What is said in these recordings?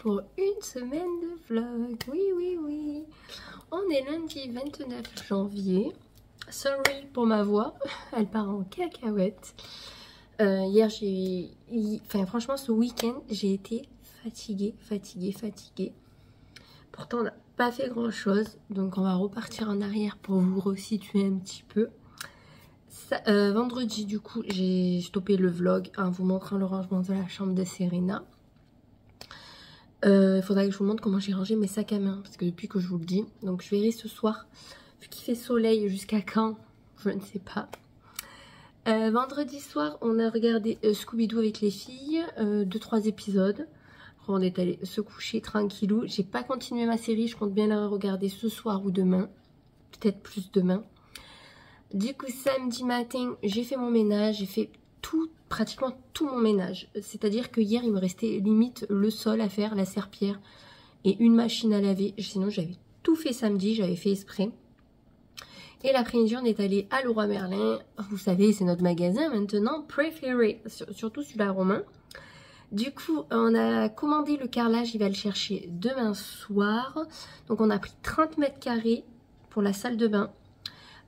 pour une semaine de vlog. Oui, oui, oui. On est lundi 29 janvier. Sorry pour ma voix, elle part en cacahuète. Hier, franchement, ce week-end, j'ai été fatiguée. Pourtant, on n'a pas fait grand-chose. Donc, on va repartir en arrière pour vous resituer un petit peu. Vendredi, du coup, j'ai stoppé le vlog en vous montrant le rangement de la chambre de Serena. Il faudrait que je vous montre comment j'ai rangé mes sacs à main, parce que depuis que je vous le dis. Donc, je verrai ce soir, vu qu'il fait soleil, jusqu'à quand, je ne sais pas. Vendredi soir, on a regardé Scooby-Doo avec les filles, 2-3 épisodes. On est allé se coucher tranquillou. J'ai pas continué ma série, je compte bien la regarder ce soir ou demain. Peut-être plus demain. Du coup, samedi matin, j'ai fait mon ménage, j'ai fait pratiquement tout mon ménage. C'est-à-dire que hier, il me restait limite le sol à faire, la serpillière et une machine à laver. Sinon, j'avais tout fait samedi, j'avais fait exprès. Et l'après-midi, on est allé à Leroy Merlin. Vous savez, c'est notre magasin maintenant préféré, surtout celui-là romain. Du coup, on a commandé le carrelage, il va le chercher demain soir. Donc, on a pris 30 mètres carrés pour la salle de bain.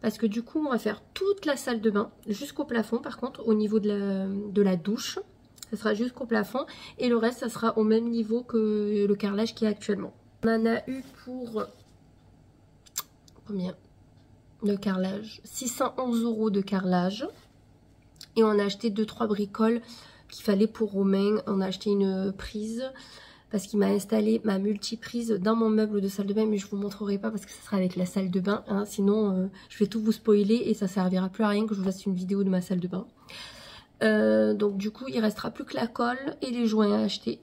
Parce que du coup, on va faire toute la salle de bain jusqu'au plafond. Par contre, au niveau de la douche, ça sera jusqu'au plafond. Et le reste, ça sera au même niveau que le carrelage qui est actuellement. On en a eu pour... combien? De carrelage, 611 € de carrelage. Et on a acheté 2-3 bricoles qu'il fallait pour Romain. On a acheté une prise parce qu'il m'a installé ma multiprise dans mon meuble de salle de bain, mais je vous montrerai pas parce que ça sera avec la salle de bain, hein. Sinon je vais tout vous spoiler et ça servira plus à rien que je vous fasse une vidéo de ma salle de bain. Donc du coup il restera plus que la colle et les joints à acheter,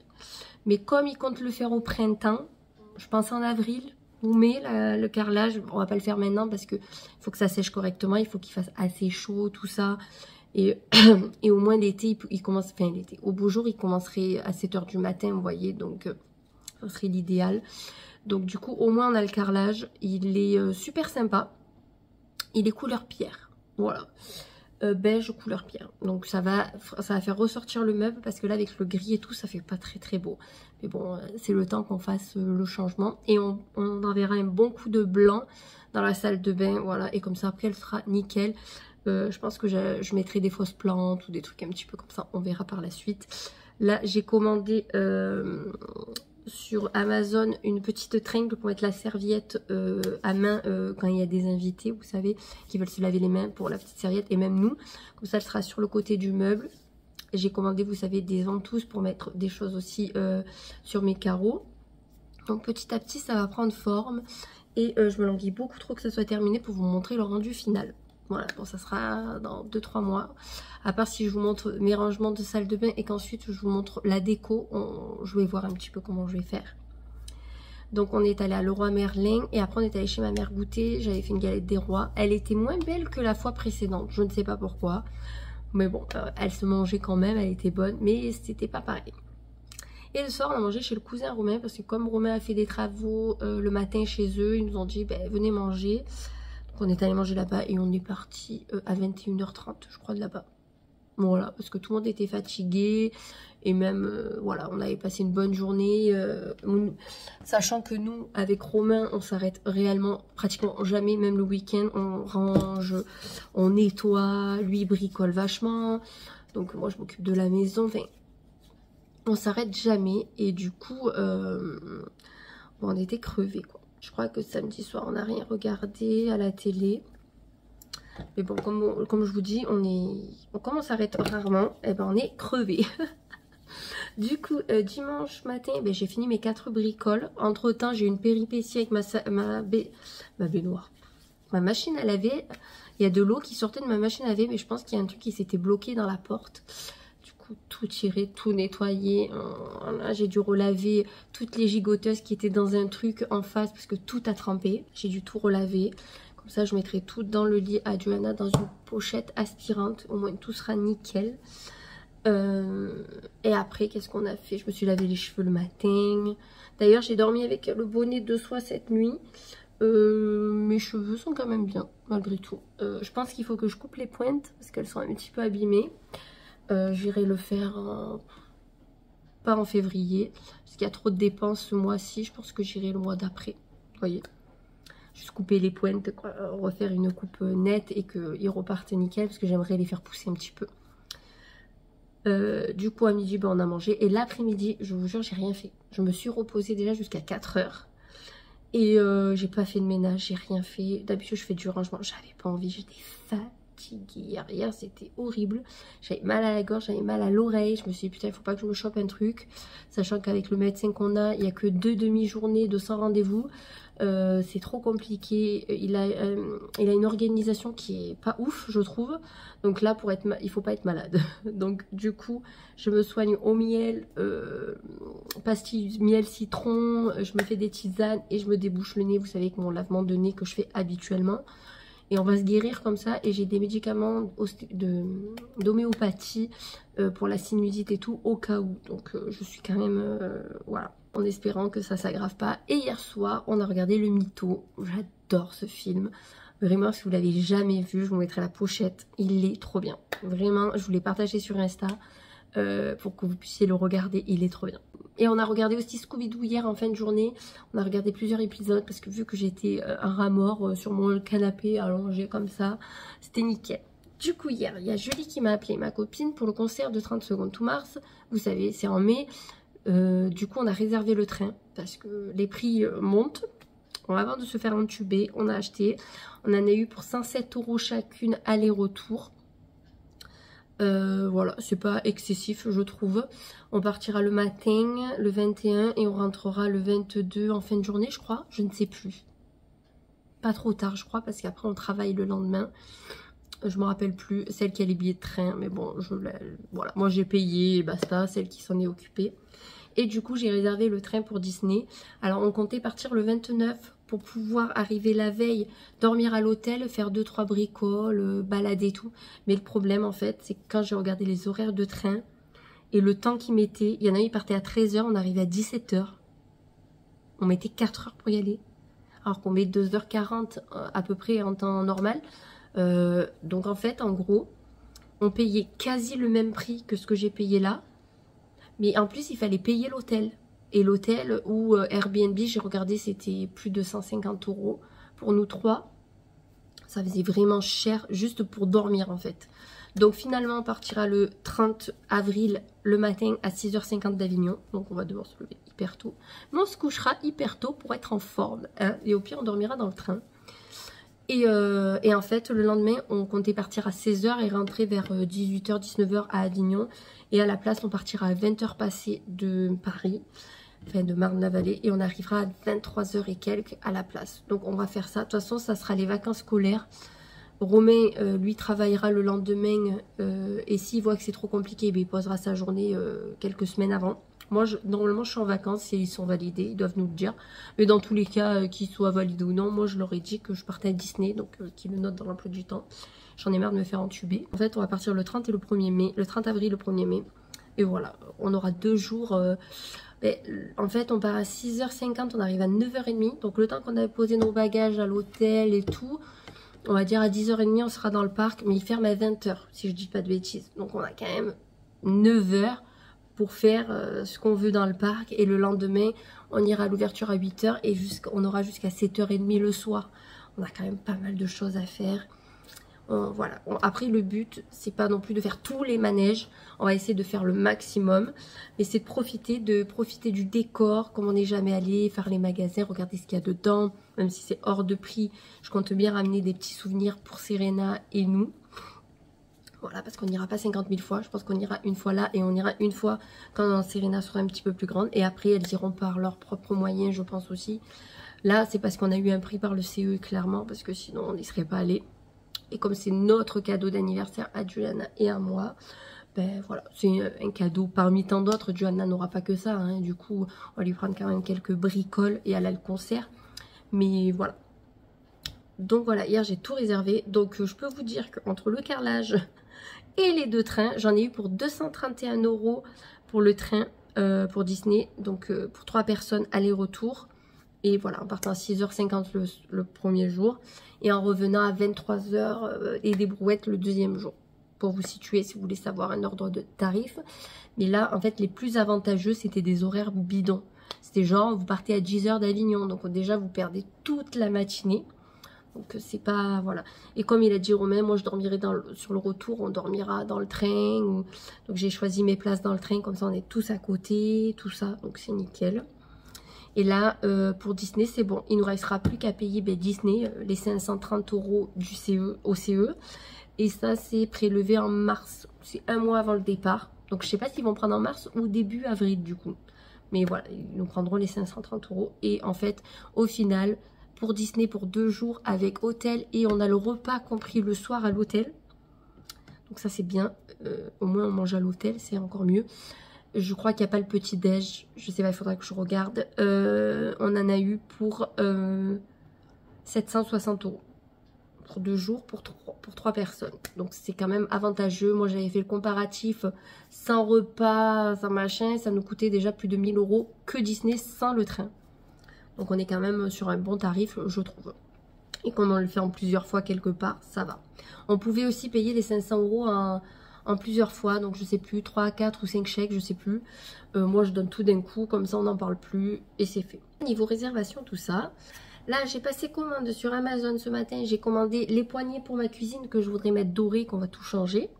mais comme il compte le faire au printemps, je pense en avril ou mai, le carrelage, on va pas le faire maintenant parce que il faut que ça sèche correctement, il faut qu'il fasse assez chaud, tout ça. Et au moins l'été, il commence, enfin l'été, au beau jour, il commencerait à 7 h du matin, vous voyez, donc ça serait l'idéal. Donc du coup, au moins on a le carrelage, il est super sympa, il est couleur pierre, voilà, beige couleur pierre. Donc ça va faire ressortir le meuble parce que là avec le gris et tout, ça fait pas très beau. Mais bon, c'est le temps qu'on fasse le changement et on enverra un bon coup de blanc dans la salle de bain, voilà, et comme ça après elle sera nickel. Je pense que je mettrai des fausses plantes ou des trucs un petit peu comme ça, on verra par la suite. Là j'ai commandé sur Amazon une petite tringle pour mettre la serviette à main quand il y a des invités, vous savez, qui veulent se laver les mains, pour la petite serviette, et même nous, comme ça elle sera sur le côté du meuble. J'ai commandé, vous savez, des ventouses pour mettre des choses aussi sur mes carreaux. Donc petit à petit ça va prendre forme et je me languis beaucoup trop que ça soit terminé pour vous montrer le rendu final. Voilà, bon ça sera dans 2-3 mois. À part si je vous montre mes rangements de salle de bain et qu'ensuite je vous montre la déco, je vais voir un petit peu comment je vais faire. Donc on est allé à Leroy Merlin et après on est allé chez ma mère goûter. J'avais fait une galette des rois. Elle était moins belle que la fois précédente, je ne sais pas pourquoi. Mais bon, elle se mangeait quand même, elle était bonne, mais c'était pas pareil. Et le soir on a mangé chez le cousin Romain parce que comme Romain a fait des travaux le matin chez eux, ils nous ont dit venez manger. On est allé manger là-bas et on est parti à 21 h 30 je crois de là-bas. Voilà, parce que tout le monde était fatigué et même voilà, on avait passé une bonne journée, sachant que nous avec Romain on s'arrête réellement pratiquement jamais, même le week-end on range, on nettoie, lui il bricole vachement, donc moi je m'occupe de la maison, enfin on s'arrête jamais et du coup on était crevés quoi. Je crois que samedi soir, on n'a rien regardé à la télé. Mais bon, comme je vous dis, comme on s'arrête rarement, et ben on est crevés. Du coup, dimanche matin, j'ai fini mes 4 bricoles. Entre temps, j'ai eu une péripétie avec ma baignoire. Ma machine à laver, il y a de l'eau qui sortait de ma machine à laver, mais je pense qu'il y a un truc qui s'était bloqué dans la porte. Tout tirer, tout nettoyer. J'ai dû relaver toutes les gigoteuses qui étaient dans un truc en face parce que tout a trempé. J'ai dû tout relaver. Comme ça, je mettrai tout dans le lit à Johanna dans une pochette aspirante. Au moins, tout sera nickel. Et après, qu'est-ce qu'on a fait? Je me suis lavé les cheveux le matin. D'ailleurs, j'ai dormi avec le bonnet de soie cette nuit. Mes cheveux sont quand même bien, malgré tout. Je pense qu'il faut que je coupe les pointes parce qu'elles sont un petit peu abîmées. J'irai le faire pas en février, parce qu'il y a trop de dépenses ce mois-ci. Je pense que j'irai le mois d'après, vous voyez. Juste couper les pointes, quoi, refaire une coupe nette et qu'ils repartent nickel, parce que j'aimerais les faire pousser un petit peu. Du coup à midi ben, on a mangé, et l'après-midi je vous jure j'ai rien fait. Je me suis reposée déjà jusqu'à 4 h et j'ai pas fait de ménage, j'ai rien fait. D'habitude je fais du rangement, j'avais pas envie, j'étais fatiguée. Hier c'était horrible, j'avais mal à la gorge, j'avais mal à l'oreille. Je me suis dit putain il faut pas que je me chope un truc, sachant qu'avec le médecin qu'on a il y a que 2 demi-journées de 100 rendez-vous. C'est trop compliqué, il a une organisation qui est pas ouf je trouve, donc là pour être il faut pas être malade. Donc du coup je me soigne au miel, pastilles miel citron, je me fais des tisanes et je me débouche le nez, vous savez, avec mon lavement de nez que je fais habituellement, et on va se guérir comme ça. Et j'ai des médicaments d'homéopathie pour la sinusite et tout au cas où, donc je suis quand même voilà, en espérant que ça s'aggrave pas. Et hier soir on a regardé Le Mytho, j'adore ce film, vraiment si vous l'avez jamais vu je vous mettrai la pochette, il est trop bien, vraiment je vous l'ai partagé sur Insta pour que vous puissiez le regarder, il est trop bien. Et on a regardé aussi Scooby-Doo hier en fin de journée, on a regardé plusieurs épisodes parce que vu que j'étais un rat mort sur mon canapé allongé comme ça, c'était nickel. Du coup hier il y a Julie qui m'a appelé, ma copine, pour le concert de 30 secondes to Mars, vous savez c'est en mai. Du coup on a réservé le train parce que les prix montent. Bon, avant de se faire entuber on a acheté, on en a eu pour 107 € chacune aller-retour. Voilà, c'est pas excessif je trouve. On partira le matin le 21 et on rentrera le 22 en fin de journée je crois, je ne sais plus, pas trop tard je crois, parce qu'après on travaille le lendemain. Je me rappelle plus, celle qui a les billets de train, mais bon, voilà, moi j'ai payé et basta, celle qui s'en est occupée. Et du coup, j'ai réservé le train pour Disney. Alors, on comptait partir le 29 pour pouvoir arriver la veille, dormir à l'hôtel, faire 2-3 bricoles, balader et tout. Mais le problème, en fait, c'est que quand j'ai regardé les horaires de train et le temps qu'ils mettaient, il y en a, ils partaient à 13 h, on arrivait à 17 h. On mettait 4 heures pour y aller. Alors qu'on met 2 h 40 à peu près en temps normal. Donc, en fait, en gros, on payait quasi le même prix que ce que j'ai payé là. Mais en plus, il fallait payer l'hôtel. Et l'hôtel ou Airbnb, j'ai regardé, c'était plus de 150 € pour nous 3. Ça faisait vraiment cher juste pour dormir en fait. Donc finalement, on partira le 30 avril le matin à 6 h 50 d'Avignon. Donc on va devoir se lever hyper tôt. Mais on se couchera hyper tôt pour être en forme, hein. Et au pire, on dormira dans le train. Et en fait, le lendemain, on comptait partir à 16 h et rentrer vers 18 h, 19 h à Avignon. Et à la place, on partira à 20 h passées de Paris, enfin de Marne-la-Vallée. Et on arrivera à 23 h et quelques à la place. Donc on va faire ça. De toute façon, ça sera les vacances scolaires. Romain, lui, travaillera le lendemain. Et s'il voit que c'est trop compliqué, ben, il posera sa journée quelques semaines avant. Moi, normalement, je suis en vacances et ils sont validés. Ils doivent nous le dire. Mais dans tous les cas, qu'ils soient validés ou non, moi, je leur ai dit que je partais à Disney. Donc, qu'ils le notent dans l'emploi du temps. J'en ai marre de me faire entuber. En fait, on va partir le 30 et le 1er mai. Le 30 avril, le 1er mai. Et voilà, on aura 2 jours. En fait, on part à 6 h 50. On arrive à 9 h 30. Donc, le temps qu'on avait posé nos bagages à l'hôtel et tout, on va dire à 10 h 30, on sera dans le parc. Mais il ferme à 20 h, si je dis pas de bêtises. Donc, on a quand même 9 h pour faire ce qu'on veut dans le parc. Et le lendemain, on ira à l'ouverture à 8 h et on aura jusqu'à 7 h 30 le soir. On a quand même pas mal de choses à faire. Voilà. Après, le but, c'est pas non plus de faire tous les manèges. On va essayer de faire le maximum. Mais c'est de profiter du décor, comme on n'est jamais allé, faire les magasins, regarder ce qu'il y a dedans. Même si c'est hors de prix, je compte bien ramener des petits souvenirs pour Serena et nous. Voilà, parce qu'on n'ira pas 50 000 fois. Je pense qu'on ira une fois là et on ira une fois quand Serena sera un petit peu plus grande. Et après, elles iront par leurs propres moyens, je pense aussi. Là, c'est parce qu'on a eu un prix par le CE, clairement, parce que sinon, on n'y serait pas allé. Et comme c'est notre cadeau d'anniversaire à Juliana et à moi, ben voilà, c'est un cadeau parmi tant d'autres. Juliana n'aura pas que ça, hein. Du coup, on va lui prendre quand même quelques bricoles et aller à le concert. Mais voilà. Donc voilà, hier j'ai tout réservé. Donc je peux vous dire qu'entre le carrelage et les 2 trains, j'en ai eu pour 231 € pour le train pour Disney. Donc pour 3 personnes aller-retour. Et voilà, en partant à 6 h 50 le premier jour. Et en revenant à 23 h et des brouettes le deuxième jour. pour vous situer si vous voulez savoir un ordre de tarif. Mais là, en fait, les plus avantageux, c'était des horaires bidons. C'était genre, vous partez à 10 h d'Avignon, donc déjà, vous perdez toute la matinée. Donc, c'est pas... Voilà. Et comme il a dit Romain, moi, je dormirai sur le retour, on dormira dans le train. Donc, j'ai choisi mes places dans le train, comme ça, on est tous à côté, tout ça. Donc, c'est nickel. Et là, pour Disney, c'est bon. Il ne nous restera plus qu'à payer Disney, les 530 € du CE, au CE. Et ça, c'est prélevé en mars. C'est un mois avant le départ. Donc, je ne sais pas s'ils vont prendre en mars ou début avril, du coup. Mais voilà, ils nous prendront les 530 €. Et en fait, au final, pour Disney, pour 2 jours, avec hôtel, et on a le repas compris le soir à l'hôtel. Donc, ça, c'est bien. Au moins, on mange à l'hôtel, c'est encore mieux. Je crois qu'il n'y a pas le petit-déj. Je sais pas, il faudra que je regarde. On en a eu pour 760 €. Pour 2 jours, pour 3 personnes. Donc, c'est quand même avantageux. Moi, j'avais fait le comparatif sans repas, sans machin. Ça nous coûtait déjà plus de 1000 € que Disney sans le train. Donc, on est quand même sur un bon tarif, je trouve. Et comme on le fait en plusieurs fois quelque part, ça va. On pouvait aussi payer les 500 € en plusieurs fois, donc je sais plus, 3, 4 ou 5 chèques, je sais plus. Moi, je donne tout d'un coup, comme ça, on n'en parle plus, et c'est fait. Niveau réservation, tout ça. Là, j'ai passé commande sur Amazon ce matin. J'ai commandé les poignées pour ma cuisine que je voudrais mettre dorées, qu'on va tout changer.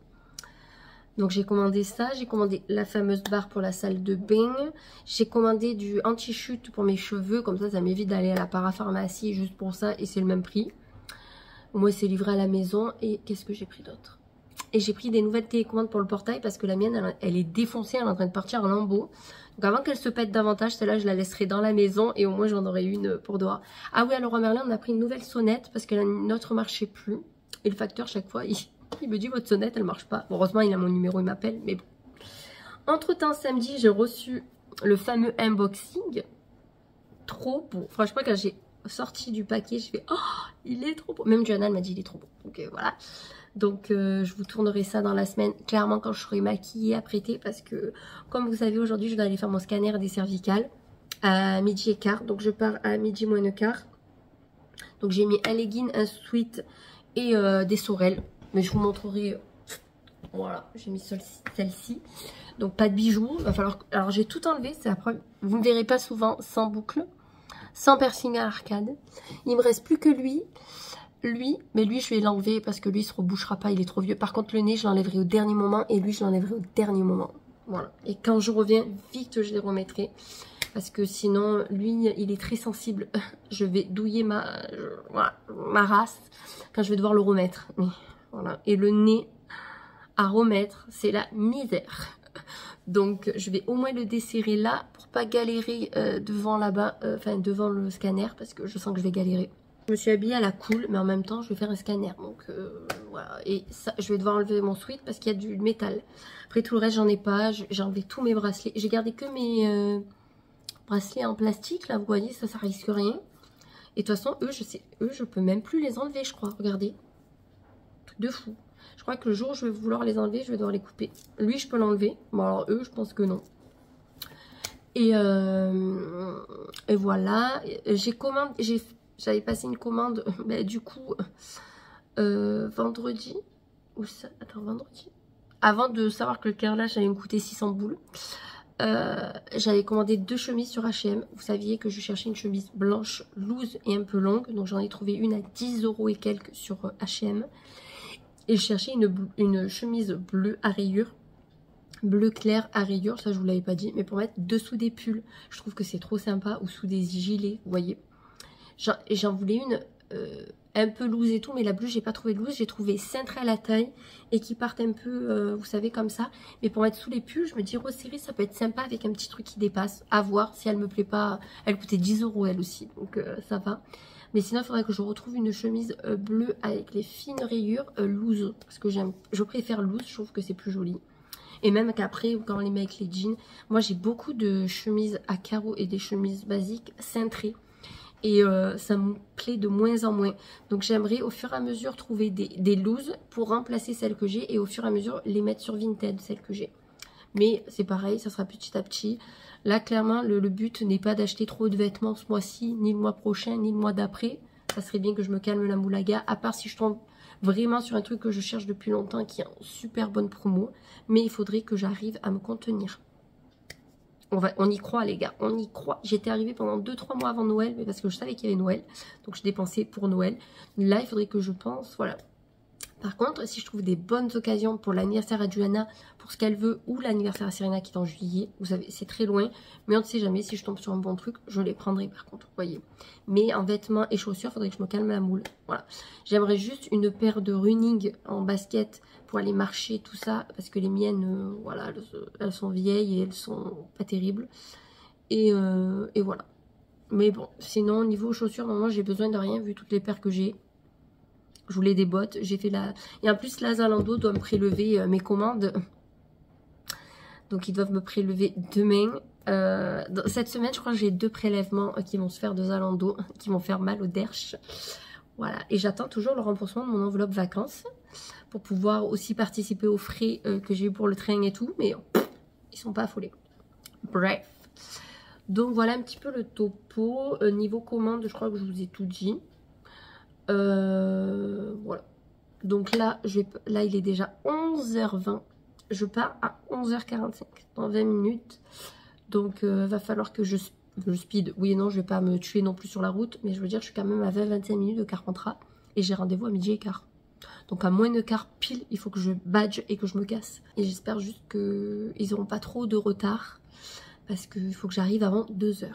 Donc, j'ai commandé ça. J'ai commandé la fameuse barre pour la salle de bain. J'ai commandé du anti-chute pour mes cheveux. Comme ça m'évite d'aller à la parapharmacie juste pour ça, et c'est le même prix. Moi, c'est livré à la maison. Et qu'est-ce que j'ai pris d'autre? Et j'ai pris des nouvelles télécommandes pour le portail parce que la mienne, elle est défoncée, elle est en train de partir en lambeaux. Donc avant qu'elle se pète davantage, celle-là, je la laisserai dans la maison et au moins j'en aurai une pour dehors. Ah oui, alors à Merlin, on a pris une nouvelle sonnette parce que la nôtre marchait plus. Et le facteur, chaque fois, il me dit votre sonnette, elle marche pas. Bon, heureusement, il a mon numéro, il m'appelle, mais bon. Entre-temps, samedi, j'ai reçu le fameux unboxing. Trop beau. Franchement, quand j'ai sorti du paquet, je fais oh, il est trop beau. Même Joanna m'a dit il est trop beau. Donc voilà. Donc je vous tournerai ça dans la semaine, clairement quand je serai maquillée, apprêtée, parce que comme vous savez aujourd'hui je dois aller faire mon scanner des cervicales à 12h15, donc je pars à 12h moins le quart. Donc j'ai mis un legging, un sweat et des sorels, mais je vous montrerai, voilà, j'ai mis celle-ci, donc pas de bijoux, va falloir, alors j'ai tout enlevé, c'est la preuve, vous ne me verrez pas souvent sans boucle, sans piercing à l'arcade, il me reste plus que lui, mais lui je vais l'enlever parce que lui il se rebouchera pas, il est trop vieux. Par contre le nez je l'enlèverai au dernier moment et lui je l'enlèverai au dernier moment. Voilà. Et quand je reviens, vite je les remettrai. Parce que sinon lui il est très sensible. Je vais douiller ma race quand je vais devoir le remettre. Mais, voilà. Et le nez à remettre, c'est la misère. Donc je vais au moins le desserrer là pour pas galérer devant là-bas, enfin devant le scanner parce que je sens que je vais galérer. Je me suis habillée à la cool, mais en même temps, je vais faire un scanner. Donc, voilà. Et ça, je vais devoir enlever mon sweat parce qu'il y a du métal. Après, tout le reste, j'en ai pas. J'ai enlevé tous mes bracelets. J'ai gardé que mes bracelets en plastique, là, vous voyez, ça risque rien. Et de toute façon, eux, je peux même plus les enlever, je crois. Regardez. Truc de fou. Je crois que le jour où je vais vouloir les enlever, je vais devoir les couper. Lui, je peux l'enlever. Bon, alors eux, je pense que non. Et voilà. J'avais passé une commande, du coup, vendredi. Ou ça, attends, vendredi. Avant de savoir que le carrelage allait me coûter 600 boules. J'avais commandé 2 chemises sur H&M. Vous saviez que je cherchais une chemise blanche, loose et un peu longue. Donc j'en ai trouvé une à 10 € et quelques sur H&M. Et je cherchais une chemise bleue à rayures. Bleu clair à rayures, ça je vous l'avais pas dit. Mais pour mettre dessous des pulls. Je trouve que c'est trop sympa. Ou sous des gilets, vous voyez. J'en voulais une un peu loose et tout, mais la bleue, j'ai pas trouvé de loose. J'ai trouvé cintrée à la taille et qui partent un peu, vous savez, comme ça. Mais pour mettre sous les pulls, je me dis, Rose Série, ça peut être sympa avec un petit truc qui dépasse. À voir si elle me plaît pas. Elle coûtait 10 € elle aussi, donc ça va. Mais sinon, il faudrait que je retrouve une chemise bleue avec les fines rayures loose. Parce que je préfère loose, je trouve que c'est plus joli. Et même qu'après, quand on les met avec les jeans, moi j'ai beaucoup de chemises à carreaux et des chemises basiques cintrées. Et ça me plaît de moins en moins. Donc j'aimerais au fur et à mesure trouver des looses pour remplacer celles que j'ai. Et au fur et à mesure les mettre sur Vinted, celles que j'ai. Mais c'est pareil, ça sera petit à petit. Là clairement le but n'est pas d'acheter trop de vêtements ce mois-ci, ni le mois prochain, ni le mois d'après. Ça serait bien que je me calme la moulaga. À part si je tombe vraiment sur un truc que je cherche depuis longtemps, qui est en super bonne promo. Mais il faudrait que j'arrive à me contenir. On y croit les gars, on y croit. J'étais arrivée pendant 2-3 mois avant Noël, mais parce que je savais qu'il y avait Noël. Donc je dépensais pour Noël. Là, il faudrait que je pense, voilà. Par contre, si je trouve des bonnes occasions pour l'anniversaire à Juliana, pour ce qu'elle veut, ou l'anniversaire à Serena qui est en juillet, vous savez, c'est très loin, mais on ne sait jamais, si je tombe sur un bon truc, je les prendrai par contre, vous voyez. Mais en vêtements et chaussures, il faudrait que je me calme la moule, voilà. J'aimerais juste une paire de running en basket pour aller marcher, tout ça, parce que les miennes, voilà, elles sont vieilles et elles sont pas terribles. Et voilà. Mais bon, sinon, niveau chaussures, normalement, j'ai besoin de rien, vu toutes les paires que j'ai. Je voulais des bottes, j'ai fait la... Et en plus, là, Zalando doit me prélever mes commandes. Donc, ils doivent me prélever demain. Cette semaine, je crois que j'ai 2 prélèvements qui vont se faire de Zalando, qui vont faire mal au derche. Voilà. Et j'attends toujours le remboursement de mon enveloppe vacances pour pouvoir aussi participer aux frais que j'ai eu pour le train et tout. Mais ils sont pas affolés. Bref. Donc, voilà un petit peu le topo. Niveau commande, je crois que je vous ai tout dit. Voilà. Donc là, là, il est déjà 11h20. Je pars à 11h45 dans 20 minutes. Donc, va falloir que je speed. Oui et non, je vais pas me tuer non plus sur la route. Mais je veux dire, je suis quand même à 20-25 minutes de Carpentras. Et j'ai rendez-vous à midi et quart. Donc, à moins de quart pile, il faut que je badge et que je me casse. Et j'espère juste qu'ils n'auront pas trop de retard. Parce qu'il faut que j'arrive avant 2h.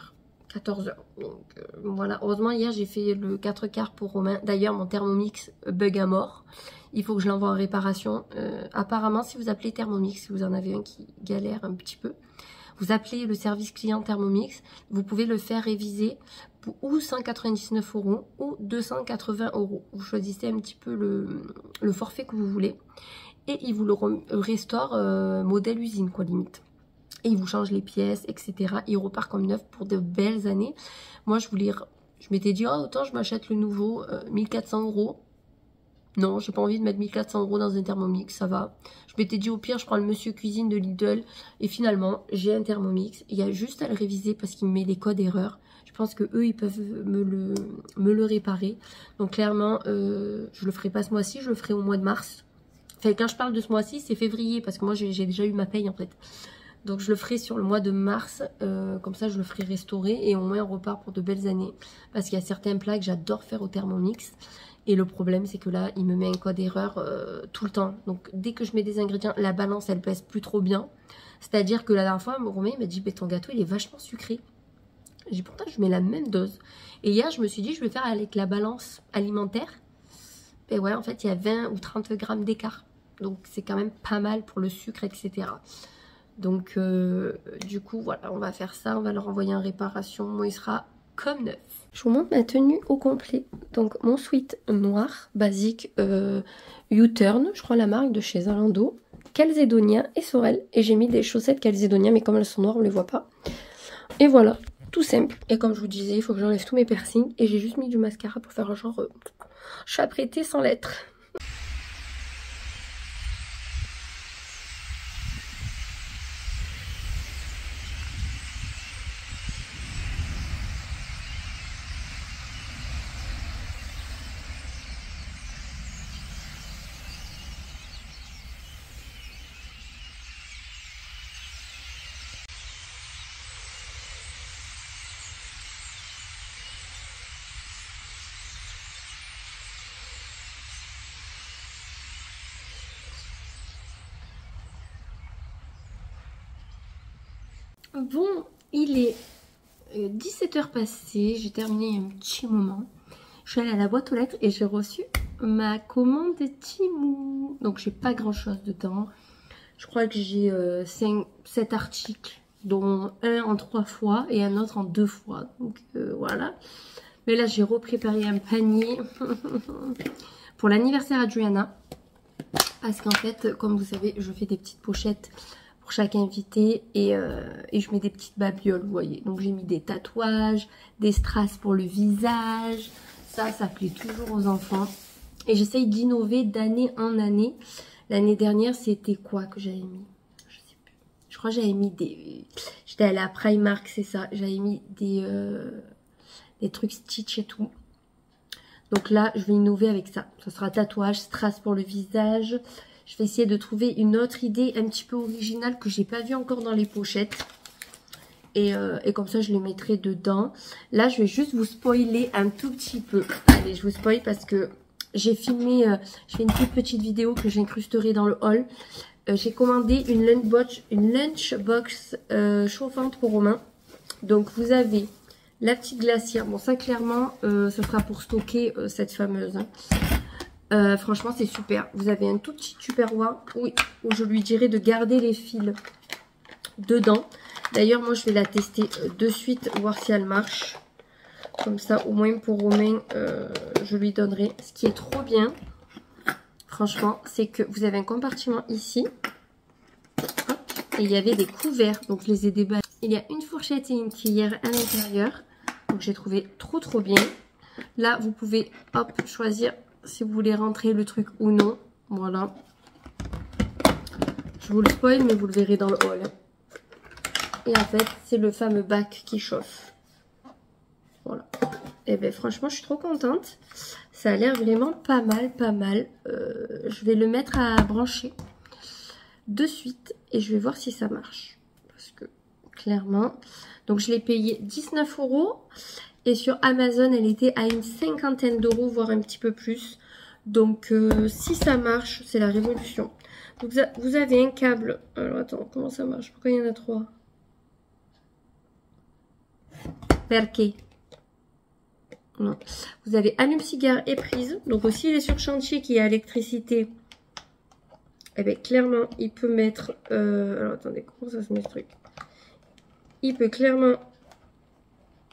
14h. Donc voilà, heureusement hier j'ai fait le 4 quarts pour Romain. D'ailleurs mon Thermomix bug à mort. Il faut que je l'envoie en réparation. Apparemment si vous appelez Thermomix, si vous en avez un qui galère un petit peu, vous appelez le service client Thermomix, vous pouvez le faire réviser pour ou 199 € ou 280 €. Vous choisissez un petit peu le forfait que vous voulez et il vous le restaure modèle usine quoi limite. Et il vous change les pièces, etc. Il repart comme neuf pour de belles années. Moi, je m'étais dit, oh, autant je m'achète le nouveau, 1400 €. Non, j'ai pas envie de mettre 1400 € dans un Thermomix, ça va. Je m'étais dit, au pire, je prends le Monsieur Cuisine de Lidl. Et finalement, j'ai un Thermomix. Il y a juste à le réviser parce qu'il me met les codes erreurs. Je pense que eux ils peuvent me le réparer. Donc clairement, je le ferai pas ce mois-ci, je le ferai au mois de mars. Enfin, quand je parle de ce mois-ci, c'est février, parce que moi, j'ai déjà eu ma paye, en fait. Donc je le ferai sur le mois de mars, comme ça je le ferai restaurer et au moins on repart pour de belles années. Parce qu'il y a certains plats que j'adore faire au Thermomix. Et le problème c'est que là il me met un code erreur tout le temps. Donc dès que je mets des ingrédients, la balance elle pèse plus trop bien. C'est-à-dire que la dernière fois, mon Romain m'a dit ton gâteau il est vachement sucré. J'ai dit pourtant je mets la même dose. Et hier je me suis dit je vais faire avec la balance alimentaire. Et ouais en fait il y a 20 ou 30 grammes d'écart. Donc c'est quand même pas mal pour le sucre etc. Donc, du coup, voilà, on va faire ça. On va le renvoyer en réparation. Moi, il sera comme neuf. Je vous montre ma tenue au complet. Donc, mon sweat noir, basique, U-Turn, je crois la marque de chez Zalando. Calzedonia et Sorel. Et j'ai mis des chaussettes Calzedonia, mais comme elles sont noires, on ne les voit pas. Et voilà, tout simple. Et comme je vous disais, il faut que j'enlève tous mes piercings. Et j'ai juste mis du mascara pour faire un genre... je suis apprêtée sans lettres. Bon, il est 17h passées, j'ai terminé un petit moment. Je suis allée à la boîte aux lettres et j'ai reçu ma commande Temu. Donc j'ai pas grand chose dedans. Je crois que j'ai 7 articles, dont un en 3 fois et un autre en 2 fois. Donc voilà. Mais là j'ai repréparé un panier pour l'anniversaire à Juliana. Parce qu'en fait, comme vous savez, je fais des petites pochettes pour chaque invité et je mets des petites babioles, vous voyez. Donc j'ai mis des tatouages, des strass pour le visage. Ça plaît toujours aux enfants. Et j'essaye d'innover d'année en année. L'année dernière, c'était quoi que j'avais mis? Je sais plus. Je crois que j'avais mis des... J'étais allée à Primark, c'est ça. J'avais mis des trucs Stitch et tout. Donc là, je vais innover avec ça. Ça sera tatouage, strass pour le visage. Je vais essayer de trouver une autre idée un petit peu originale que j'ai pas vue encore dans les pochettes. Et comme ça, je les mettrai dedans. Là, je vais juste vous spoiler un tout petit peu. Allez, je vous spoil parce que j'ai filmé, je fais une toute petite vidéo que j'incrusterai dans le haul. J'ai commandé une lunchbox chauffante pour Romain. Donc, vous avez la petite glacière. Bon, ça, clairement, ce sera pour stocker cette fameuse. Hein. Franchement, c'est super. Vous avez un tout petit tupperware où je lui dirai de garder les fils dedans. D'ailleurs, moi, je vais la tester de suite, voir si elle marche. Comme ça, au moins pour Romain, je lui donnerai. Ce qui est trop bien, franchement, c'est que vous avez un compartiment ici. Hop, et il y avait des couverts, donc je les ai déballés. Il y a une fourchette et une cuillère à l'intérieur. Donc, j'ai trouvé trop bien. Là, vous pouvez, hop, choisir si vous voulez rentrer le truc ou non. Voilà. Je vous le spoil, mais vous le verrez dans le haul. Et en fait, c'est le fameux bac qui chauffe. Voilà. Et bien franchement, je suis trop contente. Ça a l'air vraiment pas mal. Je vais le mettre à brancher de suite. Et je vais voir si ça marche. Parce que, clairement... Donc, je l'ai payé 19 €. Et sur Amazon, elle était à une cinquantaine d'euros, voire un petit peu plus. Donc, si ça marche, c'est la révolution. Donc, vous avez un câble... Alors, attends, comment ça marche? Pourquoi il y en a 3? Perché? Non. Vous avez allume-cigare et prise. Donc aussi, il est sur chantier qui a électricité. Et bien, clairement, il peut mettre... alors, attendez, comment ça se met ce truc? Il peut clairement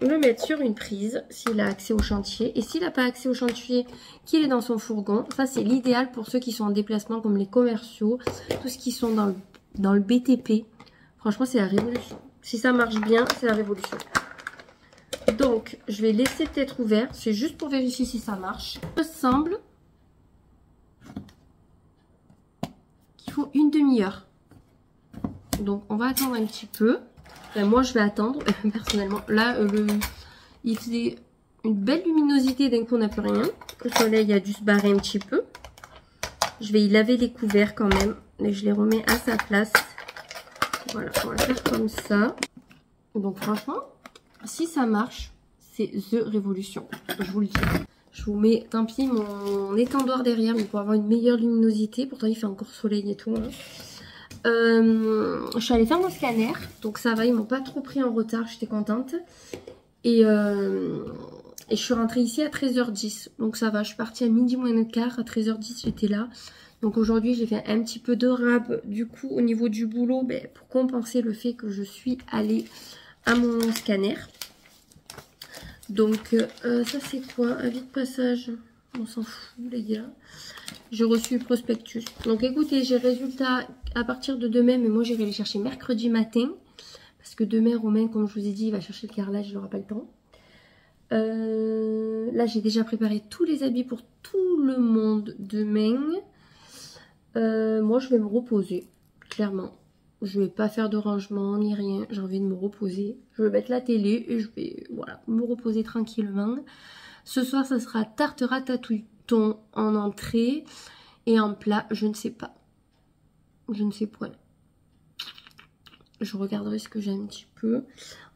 le mettre sur une prise s'il a accès au chantier. Et s'il n'a pas accès au chantier, qu'il est dans son fourgon. Ça, c'est l'idéal pour ceux qui sont en déplacement comme les commerciaux. Tous ceux qui sont dans le BTP. Franchement, c'est la révolution. Si ça marche bien, c'est la révolution. Donc, je vais laisser peut-être ouvert. C'est juste pour vérifier si ça marche. Il me semble qu'il faut une demi-heure. Donc, on va attendre un petit peu. Enfin, moi, je vais attendre, personnellement. Là, il faisait une belle luminosité. D'un coup, on n'a plus rien. Le soleil a dû se barrer un petit peu. Je vais y laver les couverts quand même. Et je les remets à sa place. Voilà, on va faire comme ça. Donc, franchement... Si ça marche, c'est The Révolution. Je vous le dis. Je vous mets, tant pis, mon étendoir derrière, mais pour avoir une meilleure luminosité. Pourtant, il fait encore soleil et tout. Hein. Je suis allée faire mon scanner. Donc ça va, ils m'ont pas trop pris en retard. J'étais contente. Et je suis rentrée ici à 13h10. Donc ça va, je suis partie à midi moins le quart. À 13h10, j'étais là. Donc aujourd'hui, j'ai fait un petit peu de rab. Du coup, au niveau du boulot, ben, pour compenser le fait que je suis allée... à mon scanner. Donc ça c'est quoi? Avis de passage, on s'en fout les gars. J'ai reçu le prospectus. Donc écoutez, j'ai résultat à partir de demain, mais moi j'irai les chercher mercredi matin parce que demain Romain, comme je vous ai dit, il va chercher le carrelage, il n'aura pas le temps. Là j'ai déjà préparé tous les habits pour tout le monde demain. Moi je vais me reposer, clairement. Je vais pas faire de rangement ni rien. J'ai envie de me reposer. Je vais mettre la télé et je vais voilà, me reposer tranquillement. Ce soir, ça sera tarte ratatouille thon en entrée. Et en plat, je ne sais pas. Je ne sais point. Je regarderai ce que j'ai un petit peu.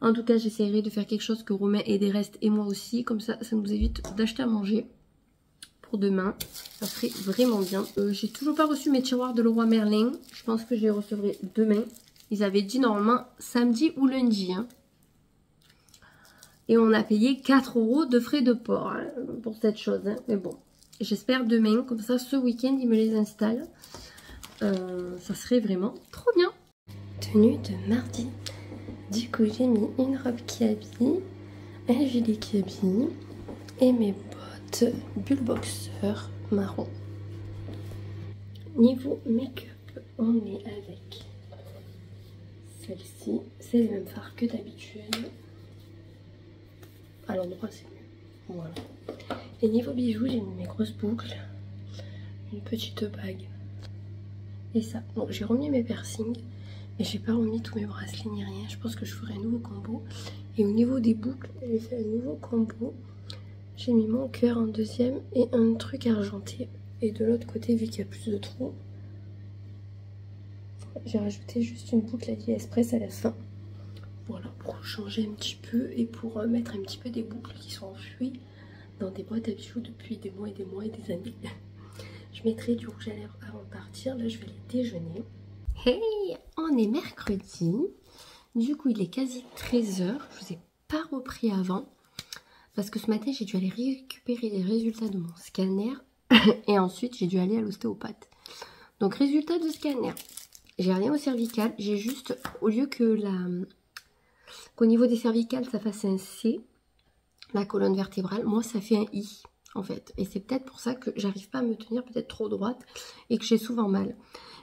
En tout cas, j'essaierai de faire quelque chose que Romain ait des restes et moi aussi. Comme ça, ça nous évite d'acheter à manger. Pour demain, ça serait vraiment bien. J'ai toujours pas reçu mes tiroirs de Leroy Merlin. Je pense que je les recevrai demain. Ils avaient dit normalement samedi ou lundi. Hein. Et on a payé 4 € de frais de port hein, pour cette chose. Hein. Mais bon, j'espère demain. Comme ça, ce week-end, ils me les installent. Ça serait vraiment trop bien. Tenue de mardi. Du coup, j'ai mis une robe qui habille, un gilet qui habille et mes bulle boxer marron. Niveau make-up, on est avec celle-ci. C'est le même fard que d'habitude. À l'endroit, c'est mieux. Voilà. Et niveau bijoux, j'ai mis mes grosses boucles, une petite bague et ça. Donc j'ai remis mes piercings, mais j'ai pas remis tous mes bracelets ni rien. Je pense que je ferai un nouveau combo. Et au niveau des boucles, j'ai fait un nouveau combo J'ai mis mon cœur en deuxième et un truc argenté. Et de l'autre côté, vu qu'il y a plus de trous, j'ai rajouté juste une boucle AliExpress à la fin. Voilà, pour changer un petit peu et pour mettre un petit peu des boucles qui sont enfouies dans des boîtes à bijoux depuis des mois et des mois et des années. Je mettrai du rouge à lèvres avant de partir. Là, je vais aller déjeuner. Hey, on est mercredi. Du coup, il est quasi 13 h. Je vous ai pas repris avant. Parce que ce matin, j'ai dû aller récupérer les résultats de mon scanner. Et ensuite, j'ai dû aller à l'ostéopathe. Donc, résultat de scanner. J'ai rien au cervical. J'ai juste, au lieu que qu'au niveau des cervicales, ça fasse un C, la colonne vertébrale, moi, ça fait un I, en fait. Et c'est peut-être pour ça que j'arrive pas à me tenir peut-être trop droite et que j'ai souvent mal.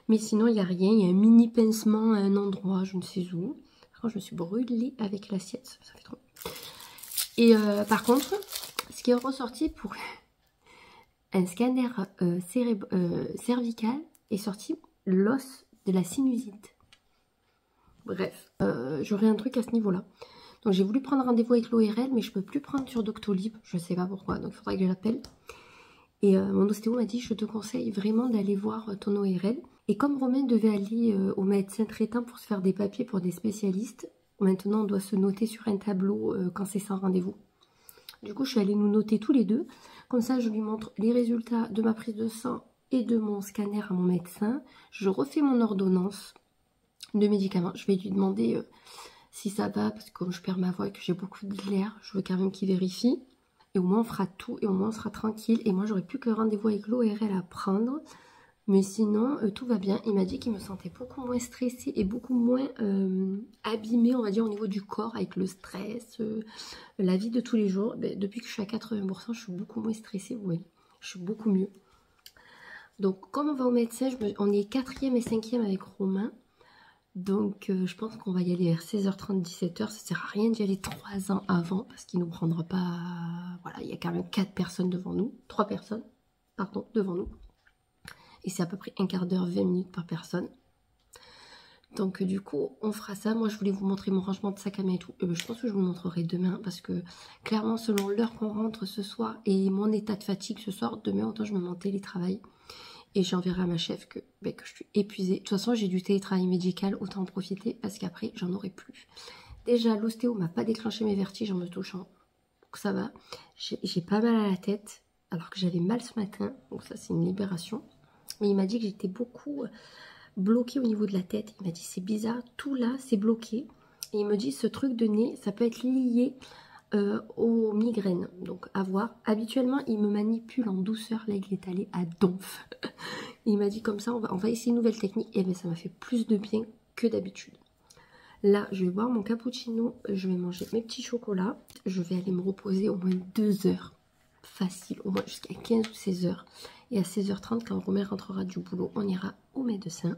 Mais sinon, il n'y a rien. Il y a un mini pincement à un endroit, je ne sais où. Quand je me suis brûlée avec l'assiette, ça fait trop. Et par contre, ce qui est ressorti pour un scanner cervical est sorti l'os de la sinusite. Bref, j'aurai un truc à ce niveau-là. Donc j'ai voulu prendre rendez-vous avec l'ORL, mais je peux plus prendre sur Doctolib. Je sais pas pourquoi, donc il faudra que je l'appelle. Et mon ostéo m'a dit, je te conseille vraiment d'aller voir ton ORL. Et comme Romain devait aller au médecin traitant pour se faire des papiers pour des spécialistes, maintenant on doit se noter sur un tableau quand c'est sans rendez-vous. Du coup, je suis allée nous noter tous les deux. Comme ça, je lui montre les résultats de ma prise de sang et de mon scanner à mon médecin. Je refais mon ordonnance de médicaments. Je vais lui demander si ça va, parce que comme je perds ma voix et que j'ai beaucoup de glaire, je veux quand même qu'il vérifie. Et au moins, on fera tout et au moins, on sera tranquille. Et moi, j'aurai plus que rendez-vous avec l'ORL à prendre. Mais sinon, tout va bien. Il m'a dit qu'il me sentait beaucoup moins stressée et beaucoup moins abîmée, on va dire, au niveau du corps, avec le stress, la vie de tous les jours. Ben, depuis que je suis à 80%, je suis beaucoup moins stressée, vous voyez. Je suis beaucoup mieux. Donc, comme on va au médecin, on est 4e et 5e avec Romain. Donc, je pense qu'on va y aller vers 16h30, 17h. Ça sert à rien d'y aller 3 ans avant, parce qu'il ne nous prendra pas... Voilà, il y a quand même 4 personnes devant nous. 3 personnes, pardon, devant nous. Et c'est à peu près un quart d'heure, 20 minutes par personne. Donc du coup, on fera ça. Moi, je voulais vous montrer mon rangement de sac à main et tout. Je pense que je vous le montrerai demain. Parce que clairement, selon l'heure qu'on rentre ce soir et mon état de fatigue ce soir, demain, autant je me mets en télétravail. Et j'enverrai à ma chef que je suis épuisée. De toute façon, j'ai du télétravail médical. Autant en profiter parce qu'après, j'en aurai plus. Déjà, l'ostéo m'a pas déclenché mes vertiges en me touchant. Donc ça va. J'ai pas mal à la tête. Alors que j'avais mal ce matin. Donc ça, c'est une libération. Mais il m'a dit que j'étais beaucoup bloquée au niveau de la tête. Il m'a dit c'est bizarre, tout là c'est bloqué. Et il me dit ce truc de nez, ça peut être lié aux migraines. Donc à voir. Habituellement il me manipule en douceur. Là il est allé à donf. Il m'a dit comme ça on va essayer une nouvelle technique. Et bien ça m'a fait plus de bien que d'habitude. Là je vais boire mon cappuccino. Je vais manger mes petits chocolats. Je vais aller me reposer au moins 2 heures. Facile, au moins jusqu'à 15 ou 16 heures. Et à 16h30, quand Romain rentrera du boulot, on ira au médecin.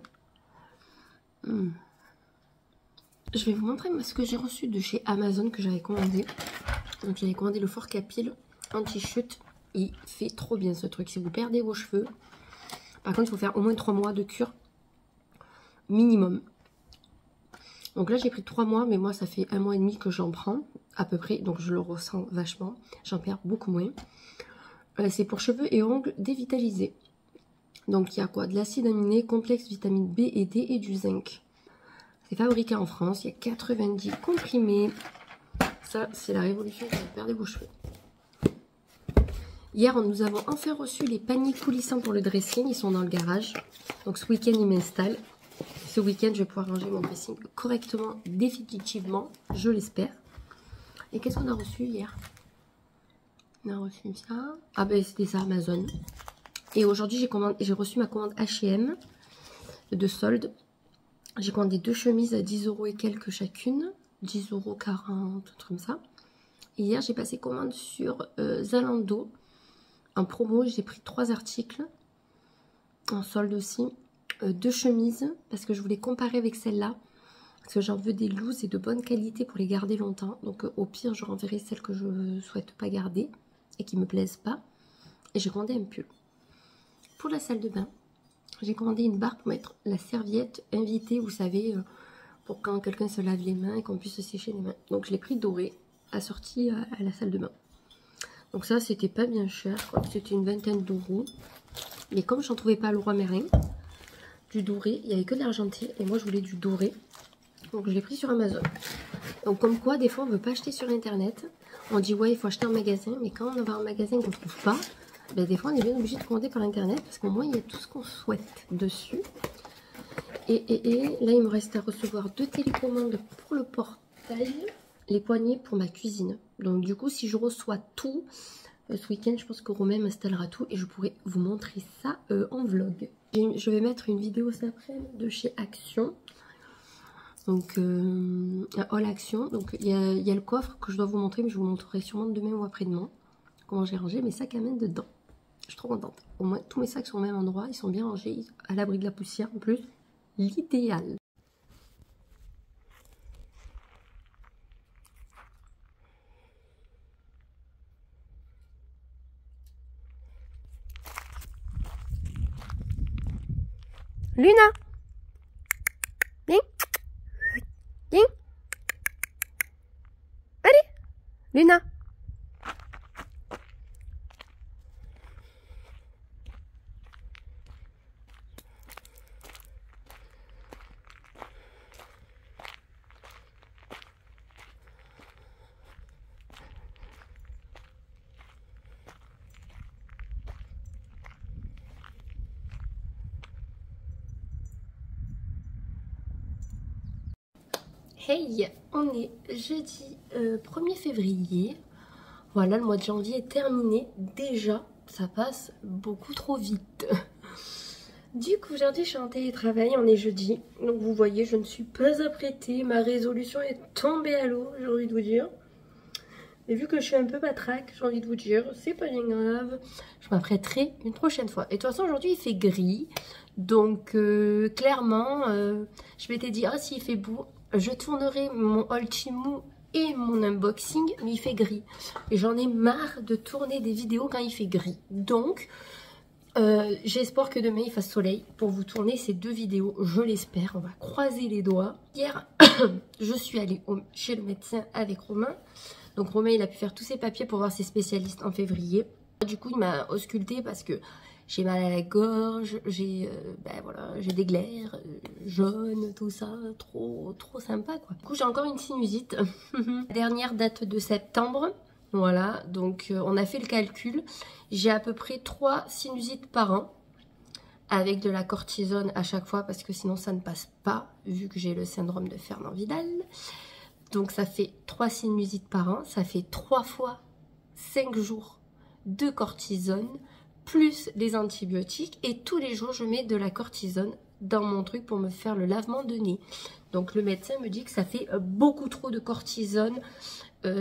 Je vais vous montrer ce que j'ai reçu de chez Amazon que j'avais commandé. Donc j'avais commandé le Fork à Pile anti-chute. Il fait trop bien ce truc. Si vous perdez vos cheveux, par contre il faut faire au moins 3 mois de cure minimum. Donc là j'ai pris 3 mois, mais moi ça fait 1 mois et demi que j'en prends à peu près. Donc je le ressens vachement. J'en perds beaucoup moins. C'est pour cheveux et ongles dévitalisés. Donc il y a quoi? De l'acide aminé, complexe vitamine B et D et du zinc. C'est fabriqué en France, il y a 90 comprimés. Ça, c'est la révolution quand vous perdez vos cheveux. Hier, nous avons enfin reçu les paniers coulissants pour le dressing. Ils sont dans le garage. Donc ce week-end, ils m'installent. Ce week-end, je vais pouvoir ranger mon dressing correctement, définitivement, je l'espère. Et qu'est-ce qu'on a reçu hier? On a reçu ça. Ah ben c'était ça, Amazon. Et aujourd'hui j'ai reçu ma commande H&M de solde. J'ai commandé 2 chemises à 10 € et quelques chacune. 10,40 €, un truc comme ça. Et hier j'ai passé commande sur Zalando. En promo, j'ai pris 3 articles. En solde aussi. 2 chemises parce que je voulais comparer avec celle-là. Parce que j'en veux des looses et de bonne qualité pour les garder longtemps. Donc au pire, je renverrai celles que je ne souhaite pas garder et qui ne me plaisent pas. Et j'ai commandé un pull. Pour la salle de bain, j'ai commandé une barre pour mettre la serviette invitée, vous savez, pour quand quelqu'un se lave les mains et qu'on puisse se sécher les mains. Donc je l'ai pris doré, assorti à la salle de bain. Donc ça, c'était pas bien cher. Je crois que c'était une vingtaine d'euros. Mais comme j'en trouvais pas à Leroy Merlin, du doré, il n'y avait que de l'argenté. Et moi, je voulais du doré. Donc je l'ai pris sur Amazon. Donc comme quoi, des fois, on ne veut pas acheter sur Internet. On dit, ouais, il faut acheter en magasin. Mais quand on va en magasin et qu'on ne trouve pas, ben, des fois, on est bien obligé de commander par Internet. Parce qu'au moins, il y a tout ce qu'on souhaite dessus. Et là, il me reste à recevoir 2 télécommandes pour le portail. Les poignées pour ma cuisine. Donc du coup, si je reçois tout, ce week-end, je pense que Romain m'installera tout. Et je pourrai vous montrer ça en vlog. Je vais mettre une vidéo cet après-midi de chez Action. Donc, All Action. Donc, il y a le coffre que je dois vous montrer, mais je vous montrerai sûrement demain ou après-demain. Comment j'ai rangé mes sacs à main dedans. Je suis trop contente. Au moins, tous mes sacs sont au même endroit. Ils sont bien rangés, à l'abri de la poussière en plus. L'idéal. Luna! Viens! Viens! Allez! Luna! Hey, on est jeudi 1er février. Voilà, le mois de janvier est terminé. Déjà, ça passe beaucoup trop vite. Du coup, aujourd'hui, je suis en télétravail. On est jeudi. Donc, vous voyez, je ne suis pas apprêtée. Ma résolution est tombée à l'eau, j'ai envie de vous dire. Et vu que je suis un peu patraque, j'ai envie de vous dire, c'est pas bien grave. Je m'apprêterai une prochaine fois. Et de toute façon, aujourd'hui, il fait gris. Donc, clairement, je m'étais dit, ah, s'il fait beau, je tournerai mon haul Temu et mon unboxing, mais il fait gris. Et j'en ai marre de tourner des vidéos quand il fait gris. Donc, j'espère que demain, il fasse soleil pour vous tourner ces 2 vidéos. Je l'espère, on va croiser les doigts. Hier, je suis allée chez le médecin avec Romain. Donc Romain, il a pu faire tous ses papiers pour voir ses spécialistes en février. Du coup, il m'a ausculté parce que j'ai mal à la gorge, j'ai voilà, j'ai des glaires jaunes, tout ça, trop sympa quoi. Du coup, j'ai encore une sinusite. La dernière date de septembre. Voilà, donc on a fait le calcul. J'ai à peu près 3 sinusites par an. Avec de la cortisone à chaque fois parce que sinon ça ne passe pas vu que j'ai le syndrome de Fernand-Vidal. Donc ça fait 3 sinusites par an, ça fait 3 fois 5 jours de cortisone, plus des antibiotiques. Et tous les jours, je mets de la cortisone dans mon truc pour me faire le lavement de nez. Donc le médecin me dit que ça fait beaucoup trop de cortisone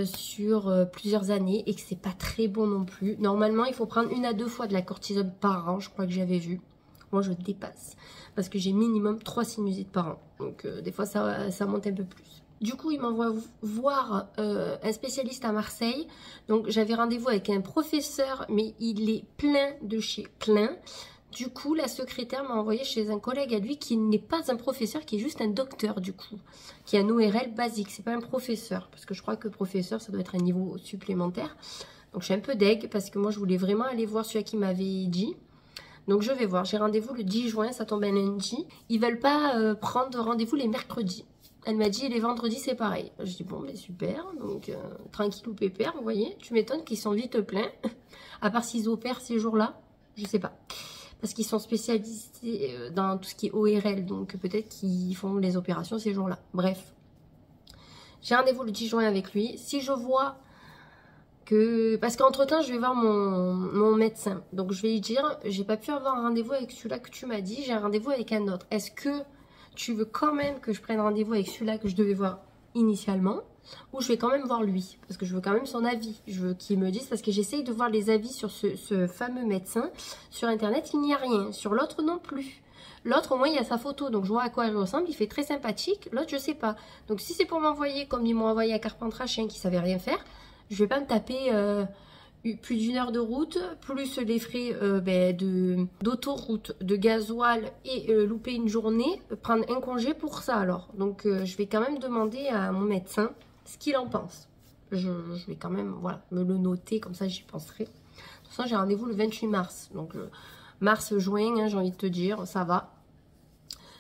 sur plusieurs années et que c'est pas très bon non plus. Normalement, il faut prendre 1 à 2 fois de la cortisone par an, je crois que j'avais vu. Moi, je dépasse parce que j'ai minimum 3 sinusites par an. Donc des fois, ça monte un peu plus. Du coup, il m'envoie voir un spécialiste à Marseille. Donc, j'avais rendez-vous avec un professeur, mais il est plein de chez plein. Du coup, la secrétaire m'a envoyé chez un collègue à lui qui n'est pas un professeur, qui est juste un docteur, du coup. Qui a un ORL basique, c'est pas un professeur. Parce que je crois que professeur, ça doit être un niveau supplémentaire. Donc, je suis un peu deg, parce que moi, je voulais vraiment aller voir celui qui m'avait dit. Donc, je vais voir. J'ai rendez-vous le 10 juin, ça tombe un lundi. Ils veulent pas prendre rendez-vous les mercredis. Elle m'a dit, les vendredis, c'est pareil. Je dis, bon, mais super. Donc, tranquille ou pépère, vous voyez. Tu m'étonnes qu'ils sont vite pleins. À part s'ils opèrent ces jours-là. Je sais pas. Parce qu'ils sont spécialisés dans tout ce qui est ORL. Donc, peut-être qu'ils font les opérations ces jours-là. Bref. J'ai rendez-vous le 10 juin avec lui. Si je vois que... Parce qu'entre-temps, je vais voir mon médecin. Donc, je vais lui dire, j'ai pas pu avoir un rendez-vous avec celui-là que tu m'as dit. J'ai un rendez-vous avec un autre. Est-ce que tu veux quand même que je prenne rendez-vous avec celui-là que je devais voir initialement, ou je vais quand même voir lui, parce que je veux quand même son avis, je veux qu'il me dise, parce que j'essaye de voir les avis sur ce fameux médecin, sur internet il n'y a rien, sur l'autre non plus. L'autre au moins il y a sa photo, donc je vois à quoi il ressemble, il fait très sympathique, l'autre je sais pas. Donc si c'est pour m'envoyer, comme ils m'ont envoyé à Carpentras-Chien qui savait rien faire, je vais pas me taper... plus d'1 heure de route, plus les frais d'autoroute, de gasoil et louper une journée, prendre un congé pour ça alors. Donc je vais quand même demander à mon médecin ce qu'il en pense. je vais quand même, voilà, me le noter, comme ça j'y penserai. De toute façon, j'ai rendez-vous le 28 mars. Donc, mars-juin, hein, j'ai envie de te dire, ça va.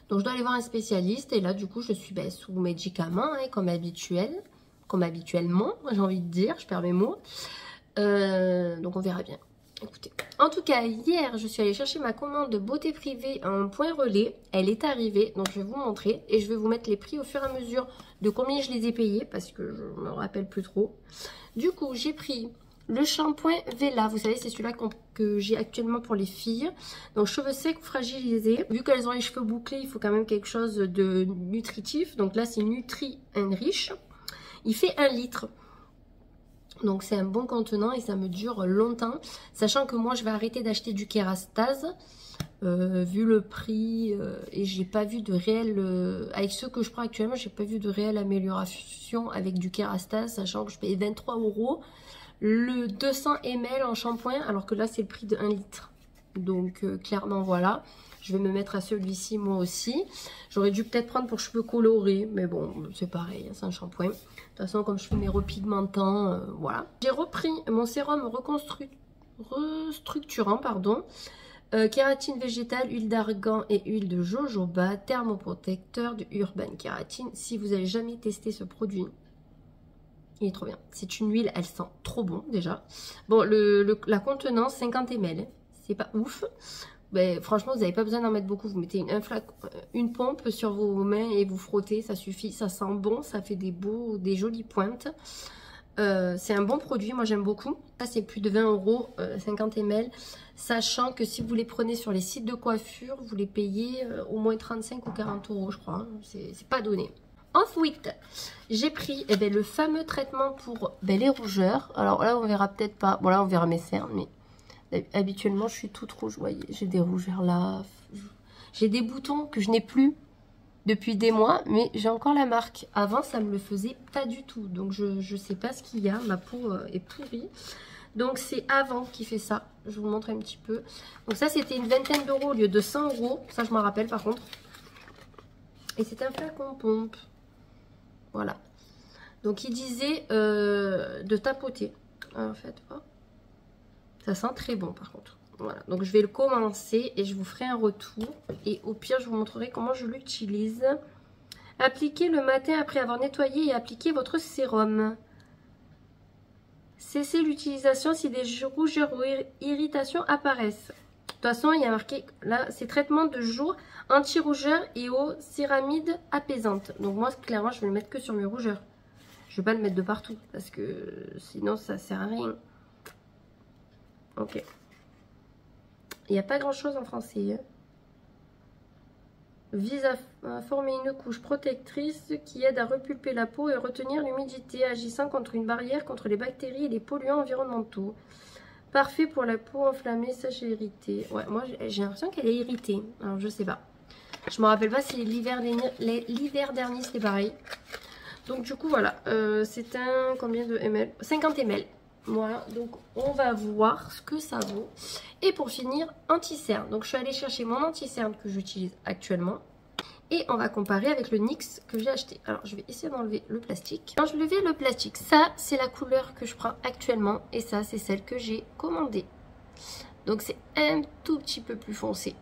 Donc, je dois aller voir un spécialiste. Et là, du coup, je suis sous médicaments, hein, comme habituellement, j'ai envie de dire, je perds mes mots. Donc, on verra bien. Écoutez, en tout cas, hier, je suis allée chercher ma commande de beauté privée en point relais. Elle est arrivée, donc je vais vous montrer. Et je vais vous mettre les prix au fur et à mesure de combien je les ai payés, parce que je ne me rappelle plus trop. Du coup, j'ai pris le shampoing Vela. Vous savez, c'est celui-là que j'ai actuellement pour les filles. Donc, cheveux secs ou fragilisés. Vu qu'elles ont les cheveux bouclés, il faut quand même quelque chose de nutritif. Donc là, c'est Nutri Enrich. Il fait 1 litre. Donc c'est un bon contenant et ça me dure longtemps. Sachant que moi je vais arrêter d'acheter du Kérastase. Vu le prix et j'ai pas vu de réelle... avec ceux que je prends actuellement, j'ai pas vu de réelle amélioration avec du Kérastase. Sachant que je paye 23 € le 200 ml en shampoing. Alors que là c'est le prix de 1 litre. Donc clairement voilà. Je vais me mettre à celui-ci moi aussi. J'aurais dû peut-être prendre pour cheveux colorés. Mais bon, c'est pareil, c'est un shampoing. De toute façon, comme je fais mes repigmentants, voilà. J'ai repris mon sérum restructurant, pardon. Kératine végétale, huile d'argan et huile de jojoba, thermoprotecteur de Urban Kératine. Si vous n'avez jamais testé ce produit, il est trop bien. C'est une huile, elle sent trop bon déjà. Bon, la contenance, 50 ml. C'est pas ouf. Ben, franchement, vous n'avez pas besoin d'en mettre beaucoup. Vous mettez une pompe sur vos mains et vous frottez, ça suffit. Ça sent bon, ça fait des jolies pointes. C'est un bon produit, moi j'aime beaucoup. Ça, c'est plus de 20 €, 50 ml. Sachant que si vous les prenez sur les sites de coiffure, vous les payez au moins 35 ou 40 €, je crois. Hein. C'est pas donné. Ensuite, j'ai pris le fameux traitement pour les rougeurs. Alors là, on verra peut-être pas. Bon, là, on verra mes cernes, mais... habituellement, je suis toute rouge, vous voyez, j'ai des rougeurs là, j'ai des boutons que je n'ai plus depuis des mois, mais j'ai encore la marque. Avant, ça me le faisait pas du tout, donc je sais pas ce qu'il y a, ma peau est pourrie. Donc c'est Avant qui fait ça, je vous montre un petit peu. Donc ça, c'était une vingtaine d'euros au lieu de 100 €, ça je m'en rappelle par contre. Et c'est un flacon pompe, voilà. Donc il disait de tapoter, en fait, oh. Ça sent très bon par contre. Voilà, donc je vais le commencer et je vous ferai un retour. Et au pire, je vous montrerai comment je l'utilise. Appliquez le matin après avoir nettoyé et appliquez votre sérum. Cessez l'utilisation si des rougeurs ou irritations apparaissent. De toute façon, il y a marqué là, c'est traitement de jour anti-rougeur et eau céramide apaisante. Donc moi, clairement, je vais le mettre que sur mes rougeurs. Je vais pas le mettre de partout parce que sinon, ça sert à rien. Ok. Il n'y a pas grand chose en français. Vise à former une couche protectrice qui aide à repulper la peau et retenir l'humidité, agissant contre une barrière contre les bactéries et les polluants environnementaux. Parfait pour la peau enflammée, sèche et irritée. Ouais, moi j'ai l'impression qu'elle est irritée. Alors je sais pas. Je me rappelle pas si l'hiver dernier c'était pareil. Donc du coup voilà. C'est un combien de ml? 50 ml. Voilà, donc on va voir ce que ça vaut. Et pour finir, anti-cerne. Donc je suis allée chercher mon anti-cerne que j'utilise actuellement. Et on va comparer avec le NYX que j'ai acheté. Alors je vais essayer d'enlever le plastique. Quand je levais le plastique, ça c'est la couleur que je prends actuellement. Et ça c'est celle que j'ai commandée. Donc c'est un tout petit peu plus foncé.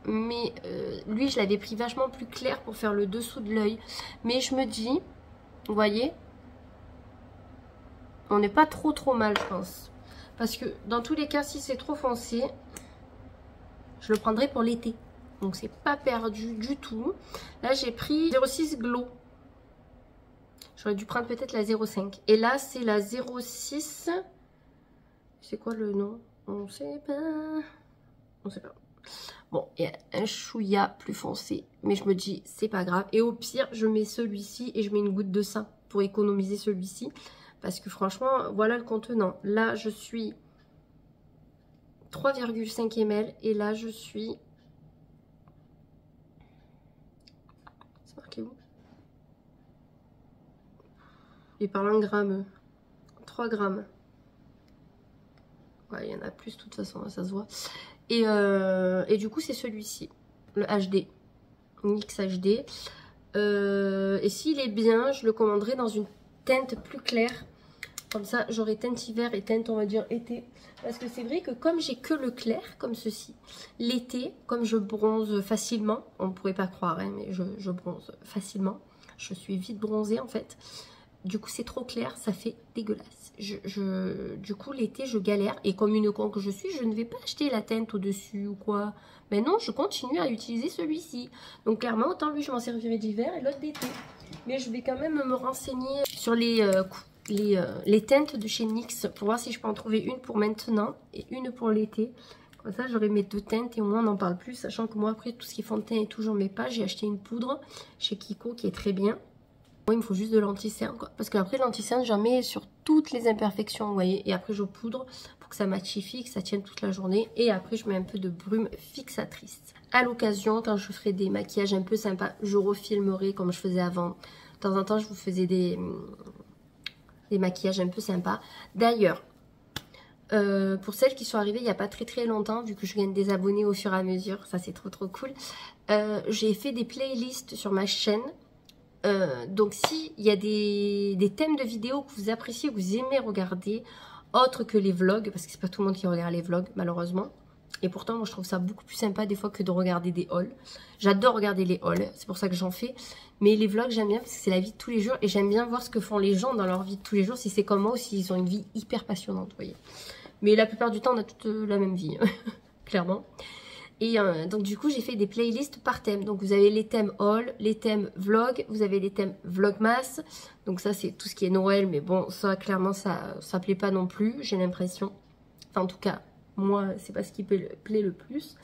Mais lui je l'avais pris vachement plus clair pour faire le dessous de l'œil. Mais je me dis, vous voyez, on n'est pas trop mal, je pense. Parce que dans tous les cas, si c'est trop foncé, je le prendrai pour l'été. Donc c'est pas perdu du tout. Là, j'ai pris 06 Glow. J'aurais dû prendre peut-être la 05. Et là, c'est la 06. C'est quoi le nom? On sait pas. On sait pas. Bon, il y a un chouïa plus foncé. Mais je me dis, c'est pas grave. Et au pire, je mets celui-ci et je mets une goutte de ça pour économiser celui-ci. Parce que franchement, voilà le contenant. Là, je suis 3,5 ml. Et là, je suis... C'est marqué où? Il parle en grammes. 3 grammes. Ouais, il y en a plus de toute façon, ça se voit. Et du coup, c'est celui-ci. Le HD. NYX HD. Et s'il est bien, je le commanderai dans une teinte plus claire. Comme ça, j'aurai teinte hiver et teinte, on va dire, été. Parce que c'est vrai que comme j'ai que le clair, comme ceci, l'été, comme je bronze facilement, on ne pourrait pas croire, hein, mais je bronze facilement. Je suis vite bronzée, en fait. Du coup, c'est trop clair, ça fait dégueulasse. Du coup, l'été, je galère. Et comme une con que je suis, je ne vais pas acheter la teinte au-dessus ou quoi. Mais non, je continue à utiliser celui-ci. Donc, clairement, autant lui, je m'en servirai d'hiver et l'autre d'été. Mais je vais quand même me renseigner sur les teintes de chez NYX pour voir si je peux en trouver une pour maintenant et une pour l'été. Comme ça, j'aurai mes 2 teintes et au moins on n'en parle plus. Sachant que moi, après, tout ce qui est fond de teint et tout, j'en mets pas. J'ai acheté une poudre chez Kiko qui est très bien. Moi, il me faut juste de l'anti-cerne, quoi. Parce qu'après, l'anti-cerne, j'en mets sur toutes les imperfections, vous voyez. Et après, je poudre pour que ça matifie, que ça tienne toute la journée. Et après, je mets un peu de brume fixatrice. À l'occasion, quand je ferai des maquillages un peu sympas, je refilmerai comme je faisais avant. De temps en temps, je vous faisais des maquillages un peu sympas. D'ailleurs, pour celles qui sont arrivées il n'y a pas très longtemps, vu que je gagne des abonnés au fur et à mesure, ça c'est trop cool, j'ai fait des playlists sur ma chaîne. Donc s'il y a des thèmes de vidéos que vous appréciez, que vous aimez regarder, autres que les vlogs, parce que c'est pas tout le monde qui regarde les vlogs malheureusement, et pourtant moi je trouve ça beaucoup plus sympa des fois que de regarder des hauls. J'adore regarder les hauls, c'est pour ça que j'en fais, mais les vlogs j'aime bien parce que c'est la vie de tous les jours et j'aime bien voir ce que font les gens dans leur vie de tous les jours, si c'est comme moi ou s'ils ont une vie hyper passionnante, vous voyez. Mais la plupart du temps on a toute la même vie, clairement. Et donc du coup j'ai fait des playlists par thème. Donc vous avez les thèmes haul, les thèmes vlog, vous avez les thèmes vlogmas. Donc ça c'est tout ce qui est Noël, mais bon ça clairement ça plaît pas non plus, j'ai l'impression. Enfin en tout cas moi c'est pas ce qui plaît le plus.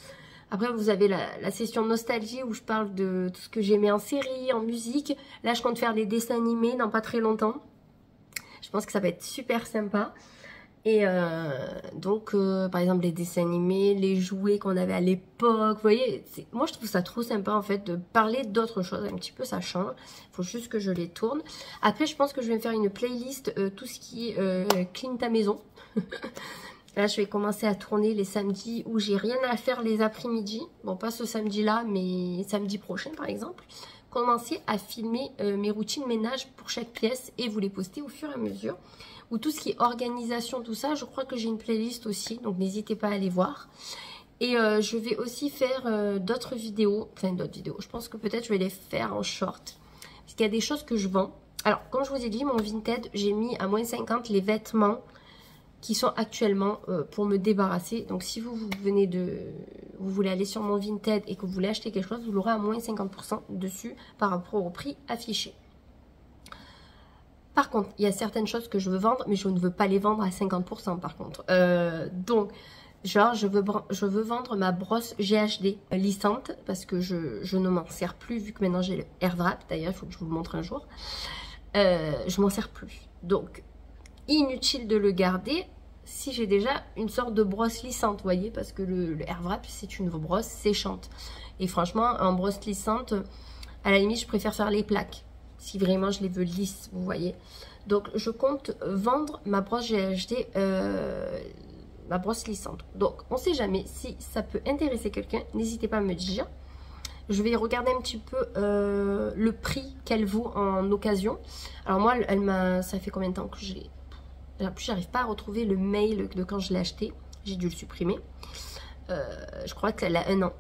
Après vous avez la session nostalgie où je parle de tout ce que j'aimais en série, en musique. Là je compte faire des dessins animés dans pas très longtemps. Je pense que ça va être super sympa. Et donc, par exemple, les dessins animés, les jouets qu'on avait à l'époque, vous voyez, moi je trouve ça trop sympa en fait de parler d'autres choses, un petit peu ça change, il faut juste que je les tourne. Après, je pense que je vais me faire une playlist, tout ce qui est clean ta maison. Là, je vais commencer à tourner les samedis où j'ai rien à faire les après-midi, bon pas ce samedi-là, mais samedi prochain par exemple. Commencer à filmer mes routines ménage pour chaque pièce et vous les poster au fur et à mesure. Ou tout ce qui est organisation, tout ça, je crois que j'ai une playlist aussi, donc n'hésitez pas à aller voir. Et je vais aussi faire d'autres vidéos, je pense que peut-être je vais les faire en short. Parce qu'il y a des choses que je vends. Alors, comme je vous ai dit, mon Vinted, j'ai mis à moins 50 les vêtements qui sont actuellement pour me débarrasser. Donc si vous voulez aller sur mon Vinted et que vous voulez acheter quelque chose, vous l'aurez à moins 50% dessus par rapport au prix affiché. Par contre, il y a certaines choses que je veux vendre, mais je ne veux pas les vendre à 50% par contre. Donc, genre, je veux vendre ma brosse GHD lissante parce que je ne m'en sers plus vu que maintenant j'ai le AirWrap. D'ailleurs, il faut que je vous le montre un jour. Je m'en sers plus. Donc, inutile de le garder si j'ai déjà une sorte de brosse lissante, vous voyez, parce que le AirWrap, c'est une brosse séchante. Et franchement, en brosse lissante, à la limite, je préfère faire les plaques. Si vraiment je les veux lisses, vous voyez. Donc je compte vendre ma brosse GHD, ma brosse lissante. Donc on ne sait jamais si ça peut intéresser quelqu'un, n'hésitez pas à me dire. Je vais regarder un petit peu le prix qu'elle vaut en occasion. Alors moi, ça fait combien de temps que je l'ai... En plus, j'arrive pas à retrouver le mail de quand je l'ai acheté. J'ai dû le supprimer. Je crois qu'elle a 1 an.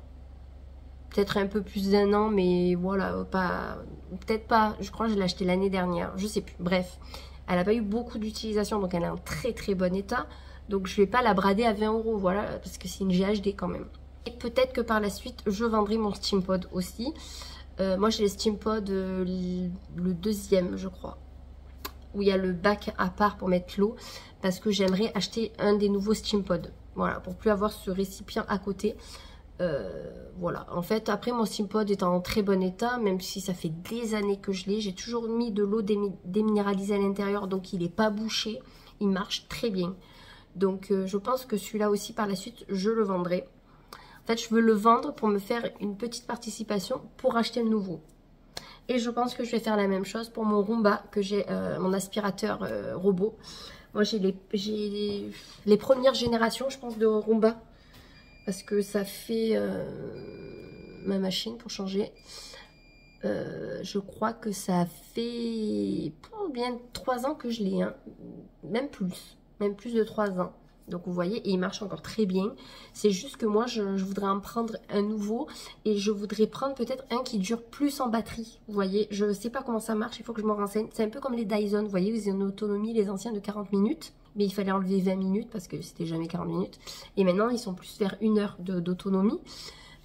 Peut-être un peu plus d'1 an, mais voilà, peut-être pas. Je crois que je l'ai acheté l'année dernière, je sais plus. Bref, elle n'a pas eu beaucoup d'utilisation, donc elle est en très bon état. Donc je vais pas la brader à 20 €, voilà, parce que c'est une GHD quand même. Et peut-être que par la suite, je vendrai mon Steampod aussi. Moi j'ai le Steampod, le 2e, je crois, où il y a le bac à part pour mettre l'eau, parce que j'aimerais acheter un des nouveaux Steampod. Voilà, pour plus avoir ce récipient à côté. Voilà, en fait après mon Steampod est en très bon état, même si ça fait des années que je l'ai. J'ai toujours mis de l'eau déminéralisée à l'intérieur, donc il n'est pas bouché, il marche très bien. Donc je pense que celui-là aussi par la suite je le vendrai. En fait je veux le vendre pour me faire une petite participation pour acheter le nouveau. Et je pense que je vais faire la même chose pour mon Roomba, que j'ai, mon aspirateur robot. Moi j'ai les premières générations je pense de Roomba. Parce que ça fait ma machine pour changer. Je crois que ça fait bien 3 ans que je l'ai, hein. Même plus de 3 ans. Donc vous voyez, et il marche encore très bien. C'est juste que moi, je voudrais en prendre un nouveau. Et je voudrais prendre peut-être un qui dure plus en batterie. Vous voyez, je ne sais pas comment ça marche, il faut que je me renseigne. C'est un peu comme les Dyson, vous voyez, ils ont une autonomie, les anciens, de 40 minutes. Mais il fallait enlever 20 minutes parce que c'était jamais 40 minutes. Et maintenant, ils sont plus vers 1 heure d'autonomie.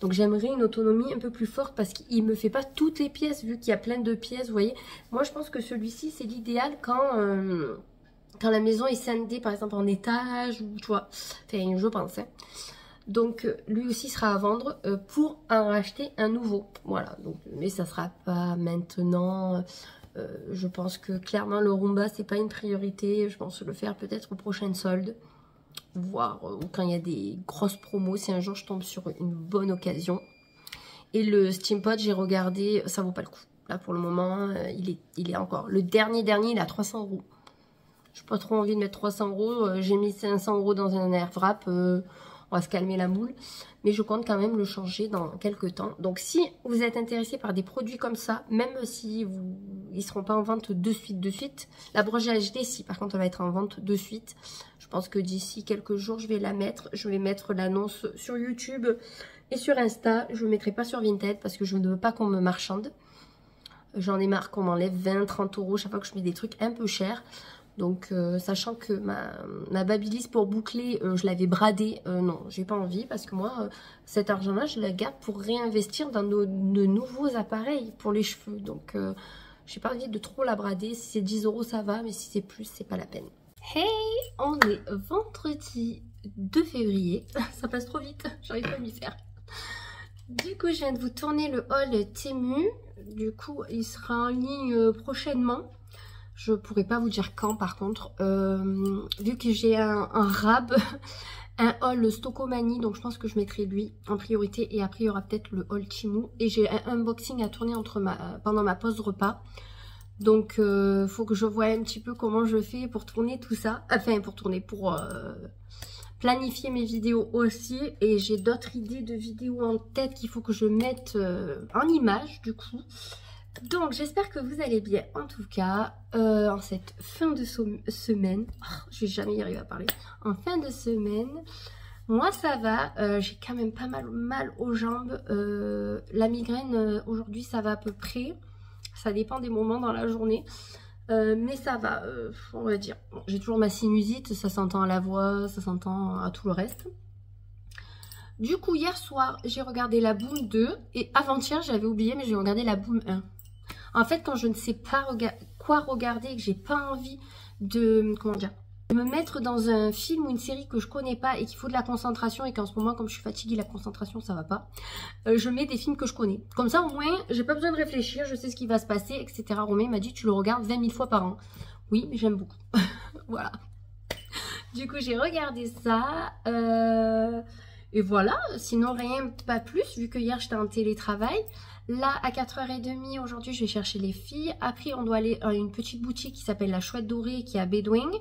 Donc j'aimerais une autonomie un peu plus forte parce qu'il ne me fait pas toutes les pièces, vu qu'il y a plein de pièces, vous voyez. Moi, je pense que celui-ci, c'est l'idéal quand la maison est scindée, par exemple, en étages, ou tu vois, enfin, je pense. Hein. Donc, lui aussi sera à vendre pour en racheter un nouveau. Voilà, donc, mais ça sera pas maintenant. Je pense que clairement, le Roomba, c'est pas une priorité. Je pense le faire peut-être aux prochaines soldes. Voire quand il y a des grosses promos, si un jour je tombe sur une bonne occasion. Et le Steampod, j'ai regardé, ça vaut pas le coup. Là, pour le moment, il est encore... Le dernier, il est à 300 €. J'ai pas trop envie de mettre 300 €. J'ai mis 500 € dans un airwrap. On va se calmer la moule. Mais je compte quand même le changer dans quelques temps. Donc, si vous êtes intéressé par des produits comme ça, même si ils seront pas en vente de suite, la broche HD, si par contre, elle va être en vente de suite. Je pense que d'ici quelques jours, je vais la mettre. Je vais mettre l'annonce sur YouTube et sur Insta. Je ne mettrai pas sur Vinted parce que je ne veux pas qu'on me marchande. J'en ai marre qu'on m'enlève 20-30 € chaque fois que je mets des trucs un peu chers. Donc, sachant que ma Babyliss pour boucler, je l'avais bradée, non, j'ai pas envie parce que moi, cet argent-là, je la garde pour réinvestir dans de nouveaux appareils pour les cheveux. Donc, j'ai pas envie de trop la brader. Si c'est 10 € ça va, mais si c'est plus, c'est pas la peine. Hey, on est vendredi 2 février. Ça passe trop vite, j'arrive pas à m'y faire. Du coup, je viens de vous tourner le haul Temu. Du coup, il sera en ligne prochainement. Je pourrais pas vous dire quand par contre, vu que j'ai un rab, un haul Stockomanie, donc je pense que je mettrai lui en priorité et après il y aura peut-être le haul Temu. Et j'ai un unboxing à tourner pendant ma pause repas. Donc faut que je voie un petit peu comment je fais pour tourner tout ça, pour planifier mes vidéos aussi. Et j'ai d'autres idées de vidéos en tête qu'il faut que je mette en image du coup. Donc j'espère que vous allez bien en tout cas en cette fin de semaine. Oh, je vais jamais y arriver à parler. En fin de semaine, moi ça va. J'ai quand même pas mal aux jambes. La migraine aujourd'hui ça va à peu près. Ça dépend des moments dans la journée. Mais ça va, on va dire. Bon, j'ai toujours ma sinusite, ça s'entend à la voix, ça s'entend à tout le reste. Du coup hier soir j'ai regardé la Boom 2 et avant-hier j'avais oublié mais j'ai regardé la Boom 1. En fait, quand je ne sais pas quoi regarder et que j'ai pas envie de, de me mettre dans un film ou une série que je connais pas et qu'il faut de la concentration et qu'en ce moment, comme je suis fatiguée, la concentration, ça va pas, je mets des films que je connais. Comme ça, au moins, j'ai pas besoin de réfléchir, je sais ce qui va se passer, etc. Romain m'a dit, tu le regardes 20 000 fois par an. Oui, mais j'aime beaucoup. Voilà. Du coup, j'ai regardé ça. Et voilà, sinon rien, pas plus, vu que hier, j'étais en télétravail. Là, à 4h30, aujourd'hui, je vais chercher les filles. Après, on doit aller à une petite boutique qui s'appelle La Chouette Dorée, qui est à Bédouin.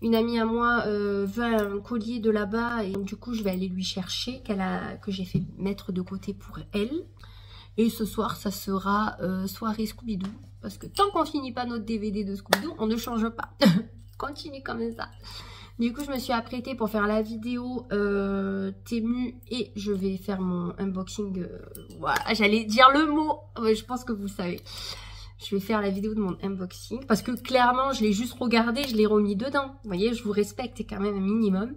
Une amie à moi veut un collier de là-bas. Et donc, du coup, je vais aller lui chercher, que j'ai fait mettre de côté pour elle. Et ce soir, ça sera soirée Scooby-Doo. Parce que tant qu'on finit pas notre DVD de Scooby-Doo, on ne change pas. Continue comme ça. Du coup, je me suis apprêtée pour faire la vidéo Temu et je vais faire mon unboxing. Voilà, j'allais dire le mot, mais je pense que vous le savez. Je vais faire la vidéo de mon unboxing parce que clairement, je l'ai juste regardé, je l'ai remis dedans. Vous voyez, je vous respecte quand même un minimum.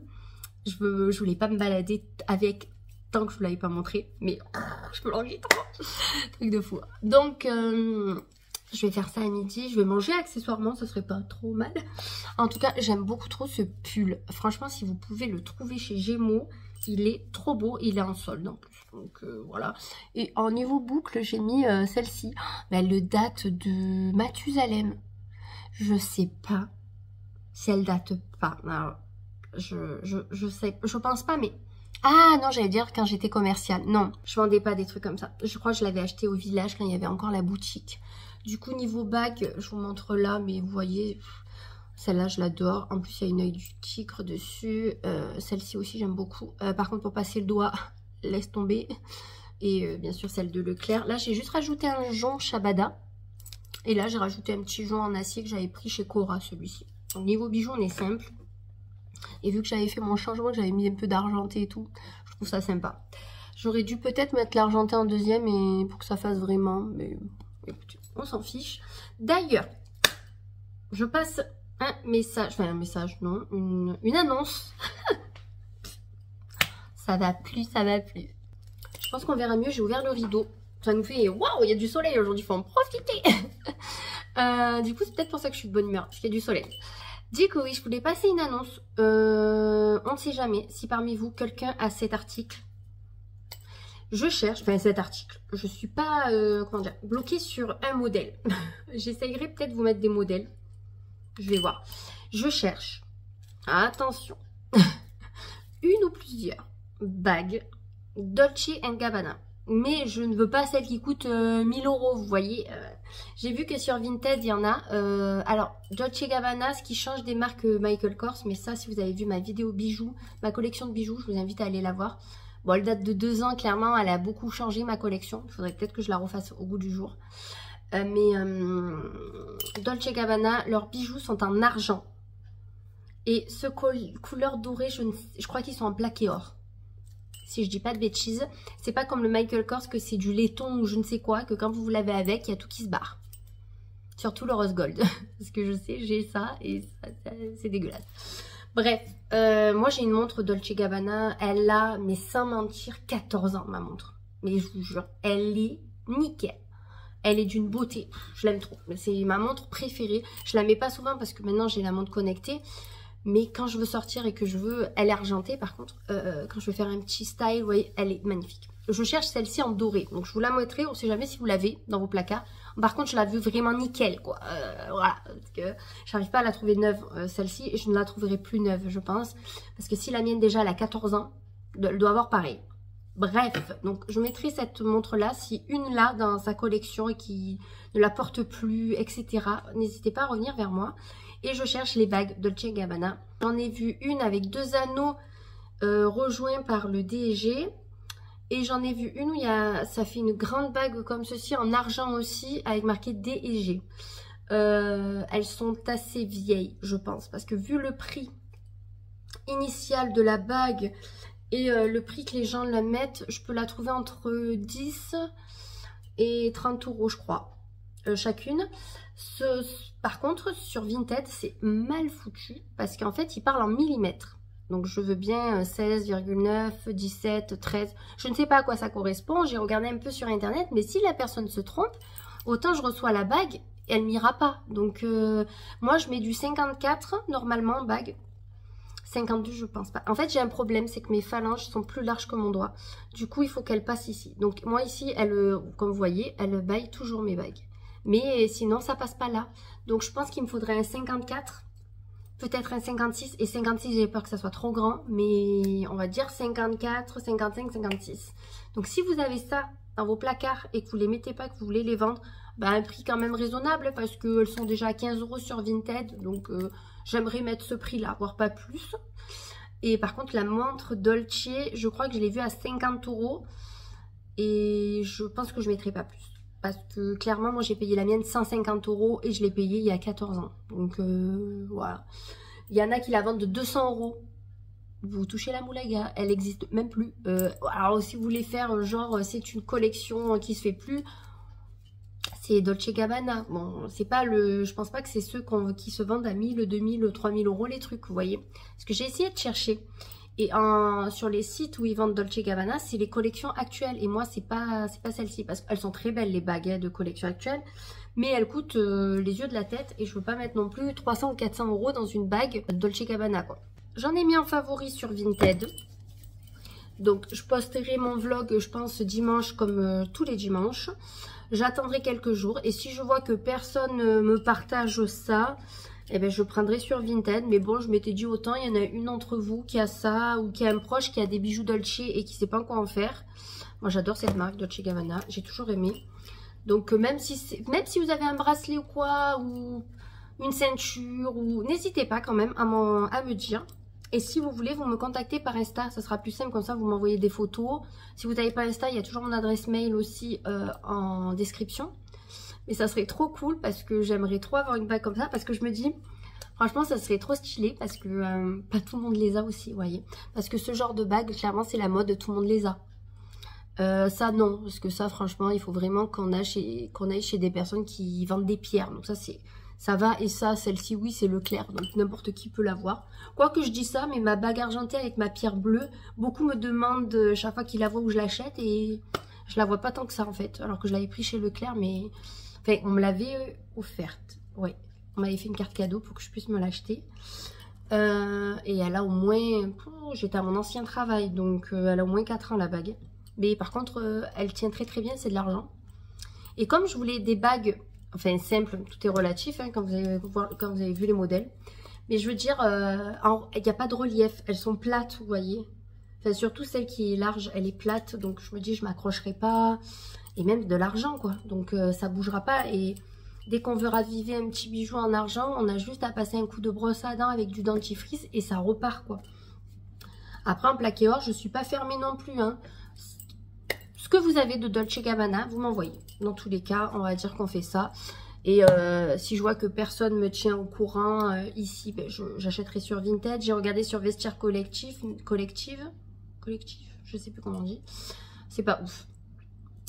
Je voulais pas me balader avec tant que je vous l'avais pas montré, mais je me l'ennuie trop. Truc de fou. Donc... je vais faire ça à midi, je vais manger accessoirement, ce serait pas trop mal. En tout cas, j'aime beaucoup trop ce pull. Franchement, si vous pouvez le trouver chez Gémeaux, il est trop beau, il est en solde en plus. Donc voilà. Et en niveau boucle, j'ai mis celle-ci. Mais elle date de Mathusalem. Je sais pas si elle date pas. Alors, je sais, je pense pas, mais... Ah non, j'allais dire quand j'étais commerciale. Non, je vendais pas des trucs comme ça. Je crois que je l'avais acheté au village quand il y avait encore la boutique. Du coup, niveau bague, je vous montre là, mais vous voyez, celle-là, je l'adore. En plus, il y a une œil du tigre dessus. Celle-ci aussi, j'aime beaucoup. Par contre, pour passer le doigt, laisse tomber. Et bien sûr celle de Leclerc. Là j'ai juste rajouté un jonc Shabada. Et là j'ai rajouté un petit jonc en acier que j'avais pris chez Cora, celui-ci. Donc niveau bijoux on est simple. Et vu que j'avais fait mon changement, que j'avais mis un peu d'argenté et tout, je trouve ça sympa. J'aurais dû peut-être mettre l'argenté en deuxième et pour que ça fasse vraiment, mais écoutez, on s'en fiche. D'ailleurs, je passe un message, enfin un message, non, une annonce. Ça va plus, ça va plus. Je pense qu'on verra mieux, j'ai ouvert le rideau. Ça nous fait, waouh, il y a du soleil aujourd'hui, il faut en profiter. Du coup, c'est peut-être pour ça que je suis de bonne humeur, parce qu'il y a du soleil. Du coup, oui, je voulais passer une annonce. On ne sait jamais si parmi vous, quelqu'un a cet article. Je cherche, enfin cet article, je suis pas, comment dire, bloquée sur un modèle. J'essayerai peut-être de vous mettre des modèles. Je vais voir. Je cherche, attention, une ou plusieurs bagues Dolce & Gabbana. Mais je ne veux pas celle qui coûte 1000 €, vous voyez. J'ai vu que sur Vinted, il y en a. Alors, Dolce & Gabbana, ce qui change des marques Michael Kors. Mais ça, si vous avez vu ma vidéo bijoux, ma collection de bijoux, je vous invite à aller la voir. Bon, elle date de 2 ans, clairement, elle a beaucoup changé ma collection. Il faudrait peut-être que je la refasse au goût du jour. Dolce & Gabbana, leurs bijoux sont en argent. Et ce couleur dorée, je crois qu'ils sont en plaque et or. Si je dis pas de bêtises, c'est pas comme le Michael Kors que c'est du laiton ou je ne sais quoi, que quand vous vous lavez avec, il y a tout qui se barre. Surtout le rose gold. Parce que je sais, j'ai ça et ça c'est dégueulasse. Bref, moi j'ai une montre Dolce & Gabbana, elle a, mais sans mentir, 14 ans ma montre. Mais je vous jure, elle est nickel. Elle est d'une beauté, je l'aime trop. C'est ma montre préférée. Je la mets pas souvent parce que maintenant j'ai la montre connectée. Mais quand je veux sortir et que je veux, elle est argentée par contre, quand je veux faire un petit style, vous voyez, elle est magnifique. Je cherche celle-ci en doré, donc je vous la mettrai, on sait jamais si vous l'avez dans vos placards. Par contre, je la veux vraiment nickel, quoi. Voilà, parce que j'arrive pas à la trouver neuve, celle-ci, et je ne la trouverai plus neuve, je pense. Parce que si la mienne déjà, elle a 14 ans, elle doit avoir pareil. Bref, donc je mettrai cette montre-là, si une là dans sa collection et qui ne la porte plus, etc. N'hésitez pas à revenir vers moi. Et je cherche les bagues Dolce & Gabbana. J'en ai vu une avec 2 anneaux rejoints par le D&G. Et j'en ai vu une où ça fait une grande bague comme ceci, en argent aussi, avec marqué D&G. Elles sont assez vieilles, je pense. Parce que vu le prix initial de la bague et le prix que les gens la mettent, je peux la trouver entre 10 et 30 €, je crois, chacune. Par contre, sur Vinted, c'est mal foutu parce qu'en fait, ils parlent en millimètres. Donc, je veux bien 16,9, 17, 13. Je ne sais pas à quoi ça correspond. J'ai regardé un peu sur Internet. Mais si la personne se trompe, autant je reçois la bague, elle m'ira pas. Donc, moi, je mets du 54 normalement en bague. 52, je pense pas. En fait, j'ai un problème, c'est que mes phalanges sont plus larges que mon doigt. Du coup, il faut qu'elle passe ici. Donc, moi, ici, comme vous voyez, elle baille toujours mes bagues. Mais sinon, ça passe pas là. Donc, je pense qu'il me faudrait un 54, peut-être un 56. Et 56, j'ai peur que ça soit trop grand. Mais on va dire 54, 55, 56. Donc, si vous avez ça dans vos placards et que vous les mettez pas, que vous voulez les vendre, bah, un prix quand même raisonnable parce qu'elles sont déjà à 15 € sur Vinted. Donc, j'aimerais mettre ce prix-là, voire pas plus. Et par contre, la montre Dolce, je crois que je l'ai vue à 50 €. Et je pense que je ne mettrai pas plus. Parce que clairement, moi j'ai payé la mienne 150 € et je l'ai payée il y a 14 ans. Donc voilà. Il y en a qui la vendent de 200 €. Vous touchez la moulaga, elle n'existe même plus. Alors si vous voulez faire genre c'est une collection qui se fait plus, c'est Dolce & Gabbana. Bon, c'est pas je pense pas que c'est ceux qui se vendent à 1000, 2000, 3000 € les trucs, vous voyez. Parce que j'ai essayé de chercher. Et sur les sites où ils vendent Dolce & Gabbana, c'est les collections actuelles. Et moi, c'est pas celle-ci. Parce qu'elles sont très belles, les bagues de collection actuelle. Mais elles coûtent les yeux de la tête. Et je veux pas mettre non plus 300 ou 400 € dans une bague Dolce & Gabbana, quoi. J'en ai mis en favori sur Vinted. Donc, je posterai mon vlog, je pense, dimanche comme tous les dimanches. J'attendrai quelques jours. Et si je vois que personne me partage ça, eh ben, je prendrai sur Vinted. Mais bon, je m'étais dit autant, il y en a une d'entre vous qui a ça ou qui a un proche qui a des bijoux Dolce et qui ne sait pas quoi en faire. Moi, j'adore cette marque Dolce & Gabbana. J'ai toujours aimé. Donc, même si vous avez un bracelet ou quoi, ou une ceinture, ou n'hésitez pas quand même à me dire. Et si vous voulez, vous me contactez par Insta, ça sera plus simple, comme ça vous m'envoyez des photos. Si vous n'avez pas Insta, il y a toujours mon adresse mail aussi en description. Mais ça serait trop cool parce que j'aimerais trop avoir une bague comme ça, parce que je me dis, franchement ça serait trop stylé parce que pas tout le monde les a aussi, vous voyez. Parce que ce genre de bague, clairement c'est la mode, tout le monde les a. Ça non, parce que ça franchement il faut vraiment qu'on aille chez des personnes qui vendent des pierres. Donc ça va, et ça, celle-ci oui c'est Leclerc, donc n'importe qui peut l'avoir. Quoique je dis ça, mais ma bague argentée avec ma pierre bleue, beaucoup me demandent chaque fois qu'ils la voient où je l'achète, et je la vois pas tant que ça en fait, alors que je l'avais pris chez Leclerc, mais enfin on me l'avait offerte, ouais, on m'avait fait une carte cadeau pour que je puisse me l'acheter. Et elle a au moins, j'étais à mon ancien travail, donc elle a au moins 4 ans la bague. Mais par contre, elle tient très très bien, c'est de l'argent. Et comme je voulais des bagues, enfin simples, tout est relatif hein, quand vous avez vu les modèles. Mais je veux dire, il n'y a pas de relief, elles sont plates, vous voyez. Enfin surtout celle qui est large, elle est plate, donc je me dis je m'accrocherai pas. Et même de l'argent quoi, donc ça bougera pas. Et dès qu'on veut raviver un petit bijou en argent, on a juste à passer un coup de brosse à dents avec du dentifrice et ça repart quoi. Après en plaqué or, je suis pas fermée non plus hein. Ce que vous avez de Dolce & Gabbana, vous m'envoyez. Dans tous les cas, on va dire qu'on fait ça. Et si je vois que personne me tient au courant ici, ben, j'achèterai sur Vinted. J'ai regardé sur Vestiaire Collective, je sais plus comment on dit. C'est pas ouf.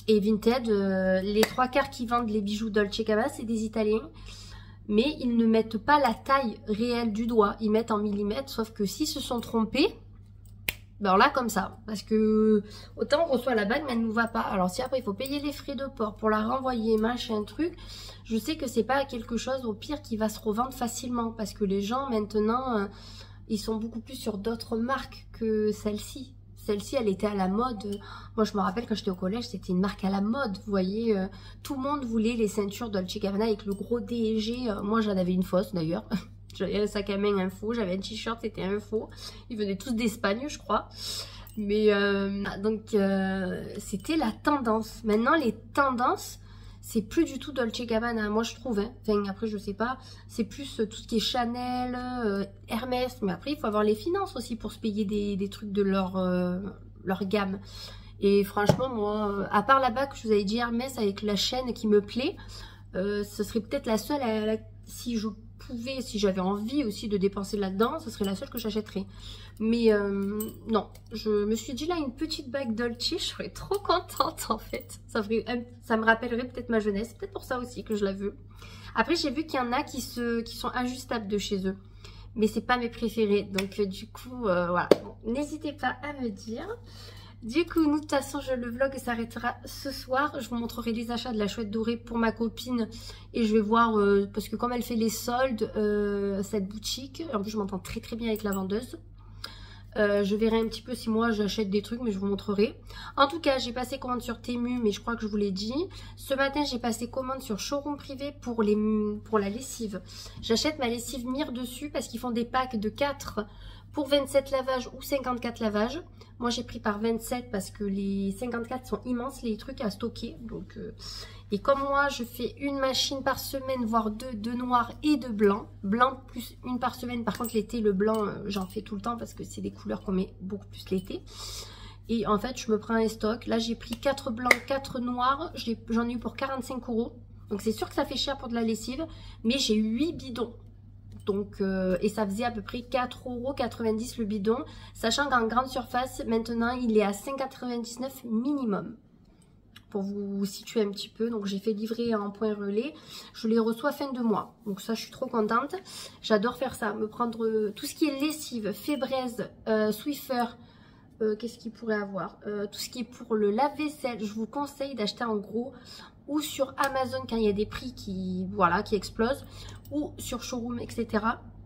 Et Vinted, les 3/4 qui vendent les bijoux Dolce & Gabbana, c'est des Italiens. Mais ils ne mettent pas la taille réelle du doigt. Ils mettent en millimètres, sauf que s'ils se sont trompés, ben alors là comme ça, parce que autant on reçoit la bague mais elle ne nous va pas. Alors si après il faut payer les frais de port pour la renvoyer, machin truc, je sais que c'est pas quelque chose au pire qui va se revendre facilement, parce que les gens maintenant ils sont beaucoup plus sur d'autres marques que celle-ci. Celle-ci elle était à la mode, moi je me rappelle quand j'étais au collège c'était une marque à la mode, vous voyez, tout le monde voulait les ceintures Dolce & Gabbana avec le gros DG, moi j'en avais une fausse d'ailleurs. J'avais un sac à main info, j'avais un t-shirt, c'était info. Ils venaient tous d'Espagne, je crois. Mais donc, c'était la tendance. Maintenant, les tendances, c'est plus du tout Dolce & Gabbana, moi je trouve. Hein. Enfin, après, je sais pas. C'est plus tout ce qui est Chanel, Hermès. Mais après, il faut avoir les finances aussi pour se payer des trucs de leur gamme. Et franchement, moi, à part la bague que je vous avais dit Hermès avec la chaîne qui me plaît, ce serait peut-être la seule si je pouvais, si j'avais envie aussi de dépenser là-dedans, ce serait la seule que j'achèterais. Mais non, je me suis dit là, une petite bague Dolce, je serais trop contente en fait. Ça me rappellerait peut-être ma jeunesse, peut-être pour ça aussi que je la veux. Après, j'ai vu qu'il y en a qui sont ajustables de chez eux, mais c'est pas mes préférés. Donc du coup, voilà. Bon, n'hésitez pas à me dire. Du coup, nous, de toute façon, le vlog s'arrêtera ce soir. Je vous montrerai les achats de la chouette dorée pour ma copine. Et je vais voir, parce que comme elle fait les soldes, cette boutique, en plus je m'entends très très bien avec la vendeuse. Je verrai un petit peu si moi j'achète des trucs, mais je vous montrerai. En tout cas, j'ai passé commande sur Temu, mais je crois que je vous l'ai dit. Ce matin, j'ai passé commande sur Showroom Privé pour la lessive. J'achète ma lessive Mire dessus parce qu'ils font des packs de 4 pour 27 lavages ou 54 lavages. Moi, j'ai pris par 27 parce que les 54 sont immenses, les trucs à stocker. Donc, et comme moi, je fais une machine par semaine, voire deux noirs et deux blancs. Blanc plus une par semaine. Par contre, l'été, le blanc, j'en fais tout le temps parce que c'est des couleurs qu'on met beaucoup plus l'été. Et en fait, je me prends un stock. Là, j'ai pris 4 blancs, 4 noirs. J'en ai eu pour 45 €. Donc, c'est sûr que ça fait cher pour de la lessive. Mais j'ai 8 bidons. Donc, et ça faisait à peu près 4,90 € le bidon. Sachant qu'en grande surface, maintenant, il est à 5,99 € minimum. Pour vous situer un petit peu. Donc, j'ai fait livrer en point relais. Je les reçois fin de mois. Donc, ça, je suis trop contente. J'adore faire ça. Me prendre tout ce qui est lessive, Febreze, Swiffer. Qu'est-ce qu'il pourrait avoir tout ce qui est pour le lave-vaisselle. Je vous conseille d'acheter en gros ou sur Amazon quand il y a des prix qui explosent, ou sur Showroom, etc.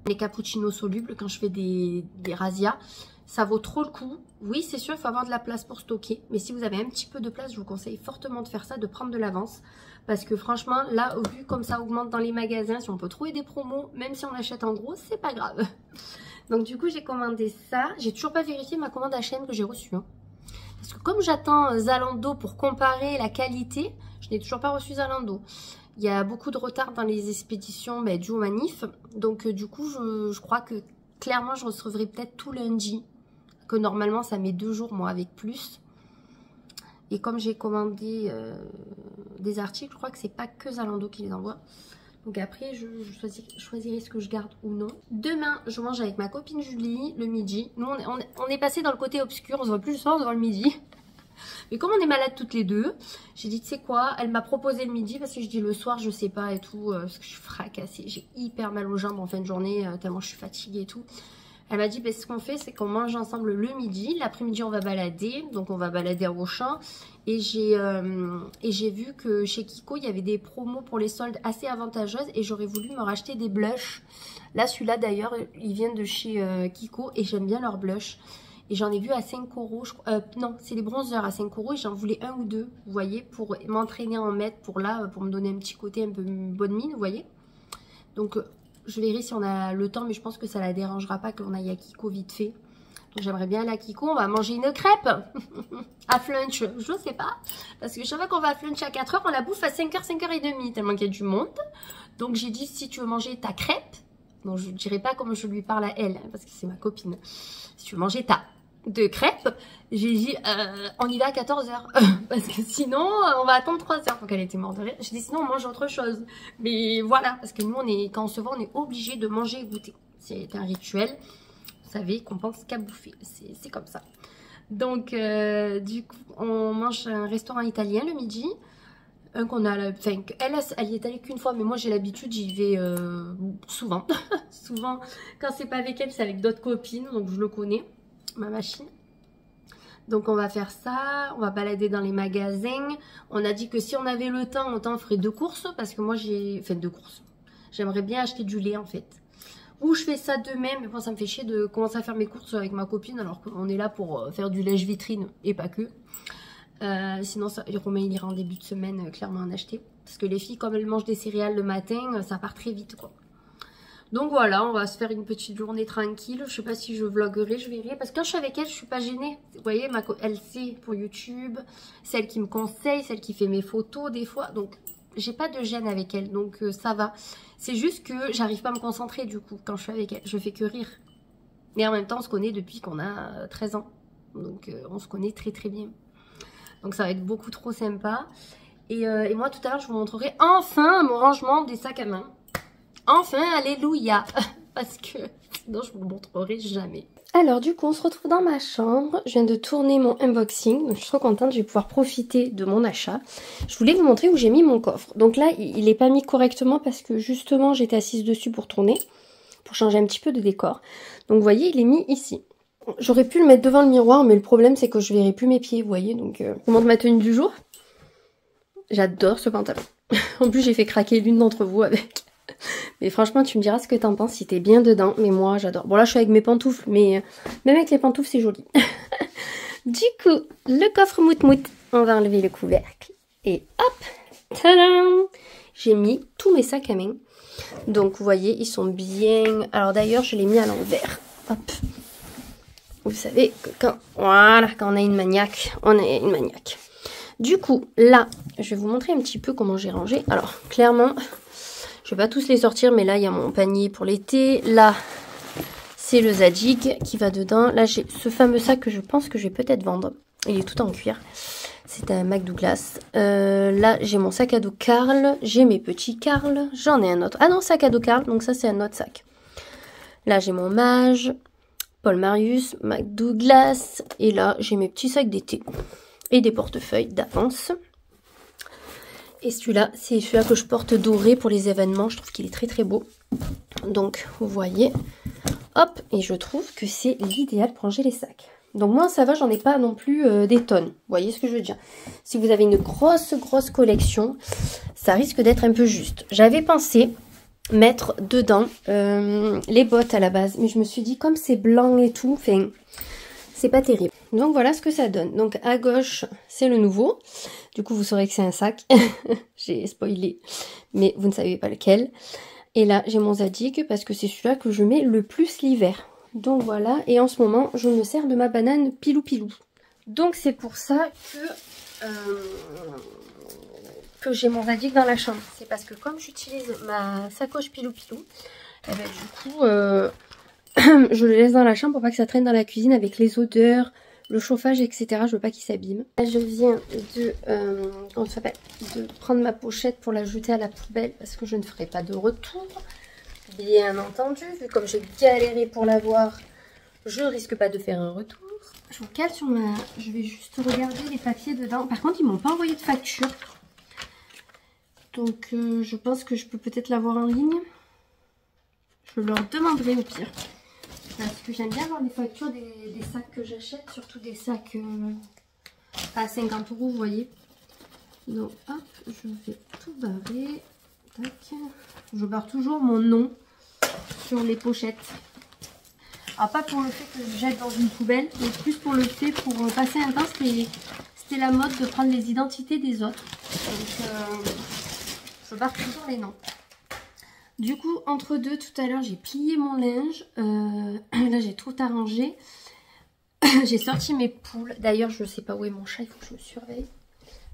Les cappuccinos solubles quand je fais des razzias, ça vaut trop le coup. Oui, c'est sûr, il faut avoir de la place pour stocker, mais si vous avez un petit peu de place, je vous conseille fortement de faire ça, de prendre de l'avance, parce que franchement, là, vu comme ça augmente dans les magasins, si on peut trouver des promos, même si on achète en gros, c'est pas grave. Donc du coup, j'ai commandé ça. J'ai toujours pas vérifié ma commande H&M que j'ai reçue. Hein. Parce que comme j'attends Zalando pour comparer la qualité, je n'ai toujours pas reçu Zalando. Il y a beaucoup de retard dans les expéditions dû aux manifs. Donc du coup, je crois que clairement, je recevrai peut-être tout lundi. Que normalement, ça met 2 jours, moi, avec plus. Et comme j'ai commandé des articles, je crois que c'est pas que Zalando qui les envoie. Donc après, je choisirai ce que je garde ou non. Demain, je mange avec ma copine Julie le midi. Nous, on est passé dans le côté obscur. On se voit plus le soir, on se voit le midi. Mais comme on est malades toutes les deux, j'ai dit, tu sais quoi, elle m'a proposé le midi parce que je dis le soir, je sais pas et tout. Parce que je suis fracassée. J'ai hyper mal aux jambes en fin de journée, tellement je suis fatiguée et tout. Elle m'a dit, bah, ce qu'on fait, c'est qu'on mange ensemble le midi. L'après-midi, on va balader. Donc, on va balader à Auchan. Et j'ai vu que chez Kiko, il y avait des promos pour les soldes assez avantageuses. Et j'aurais voulu me racheter des blushs. Là, celui-là, d'ailleurs, il vient de chez Kiko. Et j'aime bien leurs blushs. Et j'en ai vu à 5 €. Non, c'est les bronzers à 5 €. Et j'en voulais 1 ou 2, vous voyez, pour m'entraîner à en mettre. Pour me donner un petit côté un peu bonne mine, vous voyez. Donc... je verrai si on a le temps, mais je pense que ça la dérangera pas qu'on aille à Kiko vite fait. Donc j'aimerais bien aller à Kiko, on va manger une crêpe à Flunch, je sais pas. Parce que chaque fois qu'on va à Flunch à 4 h, on la bouffe à 5 h, 5 h 30, tellement qu'il y a du monde. Donc j'ai dit, si tu veux manger ta crêpe, donc je ne dirai pas comme je lui parle à elle, parce que c'est ma copine. Si tu veux manger ta crêpes, j'ai dit, on y va à 14 h. Parce que sinon, on va attendre 3 h. Donc elle était morte de rire. J'ai dit, sinon, on mange autre chose. Mais voilà, parce que nous, quand on se voit, on est obligé de manger et goûter. C'est un rituel. Vous savez qu'on pense qu'à bouffer. C'est comme ça. Donc, du coup, on mange un restaurant italien le midi. Qu'on a, enfin, elle y est allée qu'une fois, mais moi j'ai l'habitude, j'y vais souvent. Souvent, quand c'est pas avec elle, c'est avec d'autres copines, donc je le connais, ma machine. Donc on va faire ça, on va balader dans les magasins. On a dit que si on avait le temps, autant on ferait 2 courses, parce que moi j'ai, enfin 2 courses. J'aimerais bien acheter du lait en fait. Ou je fais ça demain, mais bon ça me fait chier de commencer à faire mes courses avec ma copine, alors qu'on est là pour faire du lèche-vitrine, et pas que. Sinon, Romain il ira en début de semaine clairement en acheter. Parce que les filles, comme elles mangent des céréales le matin, ça part très vite quoi. Donc voilà, on va se faire une petite journée tranquille. Je sais pas si je vloguerai, je verrai. Parce que quand je suis avec elle, je suis pas gênée. Vous voyez, elle sait pour YouTube, celle qui me conseille, celle qui fait mes photos des fois. Donc j'ai pas de gêne avec elle, donc ça va. C'est juste que j'arrive pas à me concentrer du coup quand je suis avec elle. Je fais que rire. Mais en même temps, on se connaît depuis qu'on a 13 ans. Donc on se connaît très très bien. Donc ça va être beaucoup trop sympa. Et moi tout à l'heure je vous montrerai enfin mon rangement des sacs à main. Enfin, alléluia. Parce que sinon je vous le montrerai jamais. Alors du coup on se retrouve dans ma chambre. Je viens de tourner mon unboxing. Donc, je suis trop contente, je vais pouvoir profiter de mon achat. Je voulais vous montrer où j'ai mis mon coffre. Donc là il n'est pas mis correctement parce que justement j'étais assise dessus pour tourner. Pour changer un petit peu de décor. Donc vous voyez il est mis ici. J'aurais pu le mettre devant le miroir, mais le problème c'est que je verrai plus mes pieds, vous voyez. Donc, je vous montre ma tenue du jour. J'adore ce pantalon. En plus, j'ai fait craquer l'une d'entre vous avec. Mais franchement, tu me diras ce que t'en penses si t'es bien dedans. Mais moi, j'adore. Bon, là, je suis avec mes pantoufles, mais même avec les pantoufles, c'est joli. Du coup, le coffre mout-mout. On va enlever le couvercle. Et hop, tadam! J'ai mis tous mes sacs à main. Donc, vous voyez, ils sont bien... Alors d'ailleurs, je l'ai mis à l'envers. Hop. Vous savez que quand on a une maniaque, on est une maniaque. Du coup, là, je vais vous montrer un petit peu comment j'ai rangé. Alors, clairement, je vais pas tous les sortir, mais là, il y a mon panier pour l'été. Là, c'est le Zadig qui va dedans. Là, j'ai ce fameux sac que je pense que je vais peut-être vendre. Il est tout en cuir. C'est un Mac Douglas. Là, j'ai mon sac à dos Karl. J'ai mes petits Karl. J'en ai un autre. Ah non, sac à dos Karl. Donc ça, c'est un autre sac. Là, j'ai mon Mage. Paul Marius, Mac Douglas, et là j'ai mes petits sacs d'été et des portefeuilles d'avance. Et celui-là, c'est celui-là que je porte doré pour les événements, je trouve qu'il est très très beau. Donc vous voyez, hop, et je trouve que c'est l'idéal pour ranger les sacs. Donc moi ça va, j'en ai pas non plus des tonnes, vous voyez ce que je veux dire. Si vous avez une grosse collection, ça risque d'être un peu juste. J'avais pensé mettre dedans les bottes à la base, mais je me suis dit comme c'est blanc et tout, enfin c'est pas terrible. Donc voilà ce que ça donne. Donc à gauche c'est le nouveau, du coup vous saurez que c'est un sac. J'ai spoilé mais vous ne savez pas lequel. Et là j'ai mon Zadig parce que c'est celui-là que je mets le plus l'hiver. Donc voilà, et en ce moment je me sers de ma banane Pilou Pilou. Donc c'est pour ça que j'ai mon Zadig dans la chambre. C'est parce que comme j'utilise ma sacoche Pilou Pilou, et ben, du coup je le laisse dans la chambre pour pas que ça traîne dans la cuisine avec les odeurs, le chauffage, etc. Je veux pas qu'il s'abîme. Je viens comment ça s'appelle, de prendre ma pochette pour la jeter à la poubelle parce que je ne ferai pas de retour. Bien entendu, vu comme j'ai galéré pour l'avoir, je risque pas de faire un retour. Je vous cale sur ma... Je vais juste regarder les papiers dedans. Par contre, ils m'ont pas envoyé de facture. Donc, je pense que je peux peut-être l'avoir en ligne. Je leur demanderai au pire. Parce que j'aime bien avoir les factures des sacs que j'achète. Surtout des sacs à 50 €, vous voyez. Donc, hop, je vais tout barrer. Tac. Je barre toujours mon nom sur les pochettes. Alors pas pour le fait que je jette dans une poubelle, mais plus pour le fait, pour passer un temps, c'était la mode de prendre les identités des autres. Donc je barre toujours les noms. Du coup, entre deux, tout à l'heure, j'ai plié mon linge. Là, j'ai tout arrangé. J'ai sorti mes poules. D'ailleurs, je ne sais pas où est mon chat, il faut que je le surveille.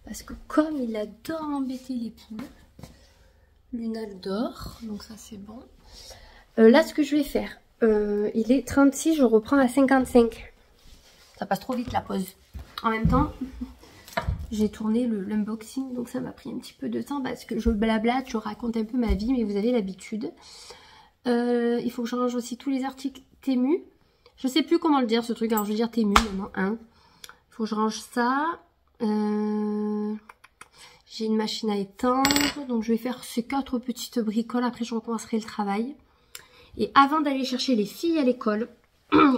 Parce que comme il adore embêter les poules, Luna le dort, donc ça c'est bon. Là, ce que je vais faire, il est 36, je reprends à 55. Ça passe trop vite la pause. En même temps, j'ai tourné l'unboxing, donc ça m'a pris un petit peu de temps parce que je blablate, je raconte un peu ma vie, mais vous avez l'habitude. Il faut que je range aussi tous les articles Temu. Je sais plus comment le dire ce truc, alors je vais dire Temu maintenant. Hein. Il faut que je range ça. J'ai une machine à étendre, donc je vais faire ces 4 petites bricoles, après je recommencerai le travail. Et avant d'aller chercher les filles à l'école,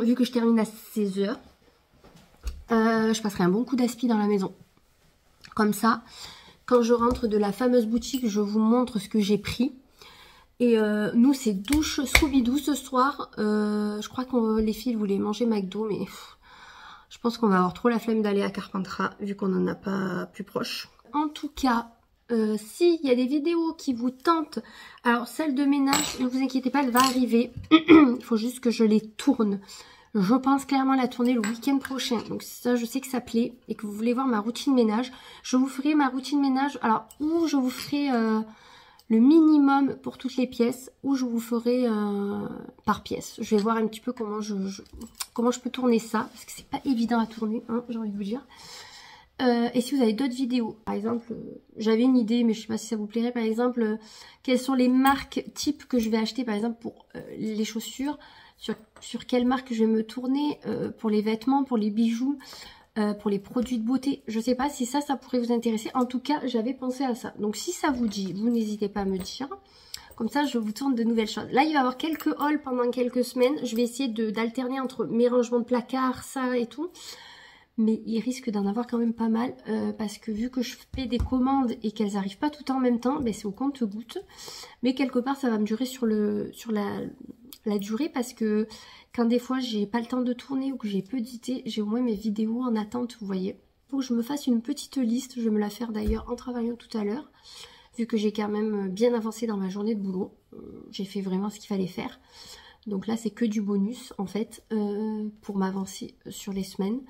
vu que je termine à 16 h, je passerai un bon coup d'aspi dans la maison. Comme ça, quand je rentre de la fameuse boutique, je vous montre ce que j'ai pris. Et nous, c'est douche Scooby-Doo ce soir. Je crois que les filles voulaient manger McDo, mais je pense qu'on va avoir trop la flemme d'aller à Carpentras, vu qu'on n'en a pas plus proche. En tout cas, s'il y a des vidéos qui vous tentent, alors celle de ménage, ne vous inquiétez pas, elle va arriver. Il faut juste que je les tourne. Je pense clairement la tourner le week-end prochain. Donc ça, je sais que ça plaît et que vous voulez voir ma routine ménage. Je vous ferai ma routine ménage, alors où je vous ferai le minimum pour toutes les pièces, ou je vous ferai par pièce. Je vais voir un petit peu comment je peux tourner ça, parce que c'est pas évident à tourner, hein, j'ai envie de vous dire. Et si vous avez d'autres vidéos, par exemple, j'avais une idée, mais je sais pas si ça vous plairait, par exemple, quelles sont les marques types que je vais acheter, par exemple, pour les chaussures, sur quelle marque je vais me tourner, pour les vêtements, pour les bijoux, pour les produits de beauté. Je sais pas si ça pourrait vous intéresser. En tout cas, j'avais pensé à ça. Donc si ça vous dit, vous n'hésitez pas à me dire. Comme ça, je vous tourne de nouvelles choses. Là, il va y avoir quelques hauls pendant quelques semaines. Je vais essayer d'alterner entre mes rangements de placards, ça et tout. Mais il risque d'en avoir quand même pas mal parce que vu que je fais des commandes et qu'elles n'arrivent pas tout en même temps, ben c'est au compte-gouttes. Mais quelque part, ça va me durer sur la durée parce que quand des fois, j'ai pas le temps de tourner ou que j'ai peu d'idées, j'ai au moins mes vidéos en attente, vous voyez. Il faut que je me fasse une petite liste, je vais me la faire d'ailleurs en travaillant tout à l'heure. Vu que j'ai quand même bien avancé dans ma journée de boulot, j'ai fait vraiment ce qu'il fallait faire. Donc là, c'est que du bonus en fait pour m'avancer sur les semaines.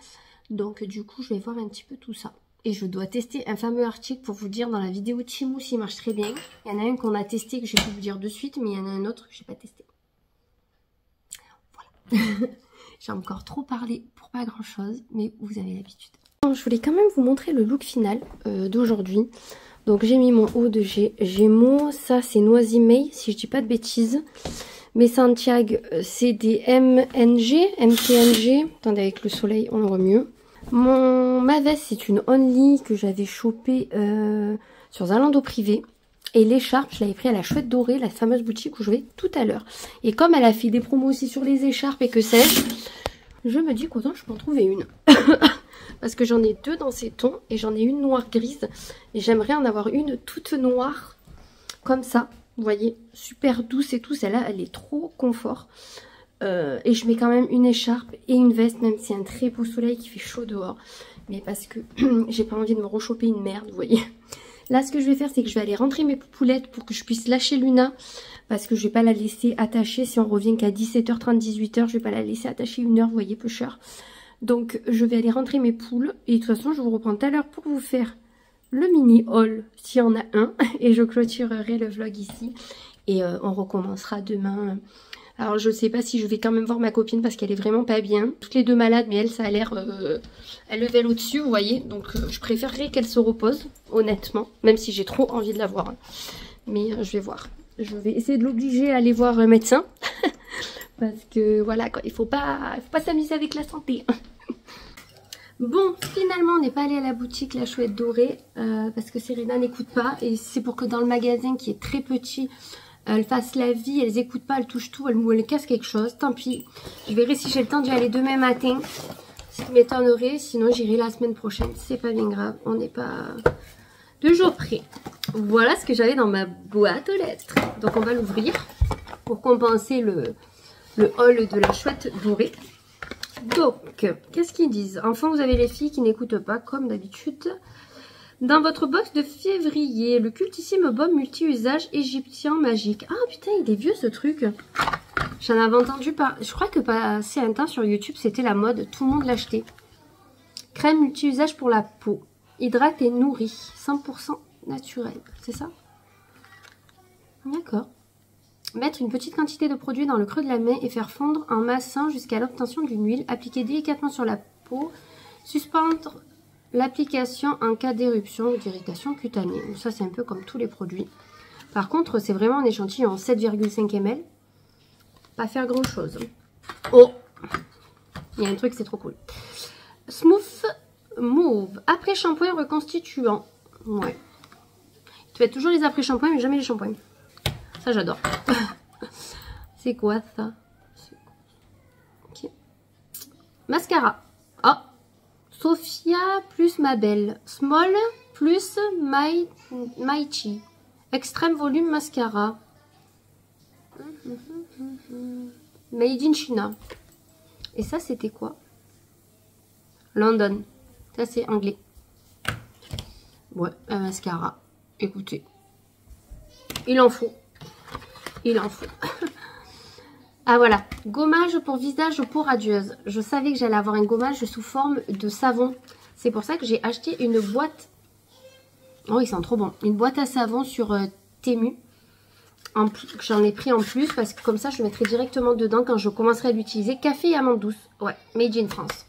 Donc du coup je vais voir un petit peu tout ça. Et je dois tester un fameux article pour vous dire dans la vidéo Temu s'il marche très bien. Il y en a un qu'on a testé que je vais vous dire de suite, mais il y en a un autre que je n'ai pas testé. Voilà. J'ai encore trop parlé pour pas grand chose, mais vous avez l'habitude. Je voulais quand même vous montrer le look final d'aujourd'hui. Donc j'ai mis mon haut de Gémeaux, ça c'est Noisy-May si je dis pas de bêtises. Mes Santiago c'est des MTNG. Attendez, avec le soleil on le voit mieux. Ma veste c'est une Only que j'avais chopée sur Zalando privé. Et l'écharpe je l'avais pris à la Chouette Dorée, la fameuse boutique où je vais tout à l'heure. Et comme elle a fait des promos aussi sur les écharpes et que sais-je, je me dis qu'autant je peux en trouver une. Parce que j'en ai 2 dans ces tons et j'en ai une noire grise. Et j'aimerais en avoir une toute noire comme ça. Vous voyez, super douce et tout. Celle-là, elle est trop confort. Et je mets quand même une écharpe et une veste, même si c'est un très beau soleil qui fait chaud dehors. Mais parce que j'ai pas envie de me rechoper une merde, vous voyez. Là, ce que je vais faire, c'est que je vais aller rentrer mes poupoulettes pour que je puisse lâcher Luna. Parce que je vais pas la laisser attachée. Si on revient qu'à 17h30, 18h, je vais pas la laisser attachée 1 heure, vous voyez, peu cher. Donc, je vais aller rentrer mes poules. Et de toute façon, je vous reprends tout à l'heure pour vous faire le mini haul, s'il y en a un. Et je clôturerai le vlog ici. Et on recommencera demain Alors je sais pas si je vais quand même voir ma copine parce qu'elle est vraiment pas bien. Toutes les deux malades, mais elle, ça a l'air... elle level au-dessus, vous voyez. Donc je préférerais qu'elle se repose, honnêtement. Même si j'ai trop envie de la voir. Hein. Mais je vais voir. Je vais essayer de l'obliger à aller voir un médecin. Parce que voilà, quoi, il faut pas s'amuser avec la santé. Bon, finalement, on n'est pas allé à la boutique La Chouette Dorée. Parce que Serena n'écoute pas. Et c'est pour que dans le magasin qui est très petit... elles fassent la vie, elles écoutent pas, elles touchent tout, elles cassent quelque chose. Tant pis, je verrai si j'ai le temps d'y aller demain matin. Ce qui m'étonnerait, sinon j'irai la semaine prochaine. C'est pas bien grave, on n'est pas 2 jours près. Voilà ce que j'avais dans ma boîte aux lettres. Donc on va l'ouvrir pour compenser le haul de La Chouette Dorée. Donc, qu'est-ce qu'ils disent? Enfin, vous avez les filles qui n'écoutent pas, comme d'habitude. Dans votre box de février, le cultissime baume multi-usage égyptien magique. Ah putain, il est vieux ce truc. J'en avais entendu pas. Je crois que passé un temps sur YouTube, c'était la mode. Tout le monde l'achetait. Crème multi-usage pour la peau. Hydrate et nourrit. 100% naturel. C'est ça? D'accord. Mettre une petite quantité de produit dans le creux de la main et faire fondre en massant jusqu'à l'obtention d'une huile. Appliquer délicatement sur la peau. Suspendre l'application en cas d'éruption ou d'irritation cutanée. Ça, c'est un peu comme tous les produits. Par contre, c'est vraiment un échantillon en 7,5 ml. Pas faire grand chose. Oh, il y a un truc, c'est trop cool. Smooth Move. Après-shampoing reconstituant. Ouais. Tu fais toujours les après-shampoings, mais jamais les shampoings. Ça, j'adore. C'est quoi ça? Ok. Mascara. Oh. Sophia plus Mabel. Small plus Maichi. Extrême volume mascara. Made in China. Et ça, c'était quoi? London. Ça, c'est anglais. Ouais, un mascara. Écoutez. Il en faut. Il en faut. Ah voilà, gommage pour visage peau radieuse. Je savais que j'allais avoir un gommage sous forme de savon. C'est pour ça que j'ai acheté une boîte. Oh, ils sont trop bons. Une boîte à savon sur Temu. J'en ai pris en plus parce que comme ça, je le mettrai directement dedans quand je commencerai à l'utiliser. Café et amande douce. Ouais, made in France.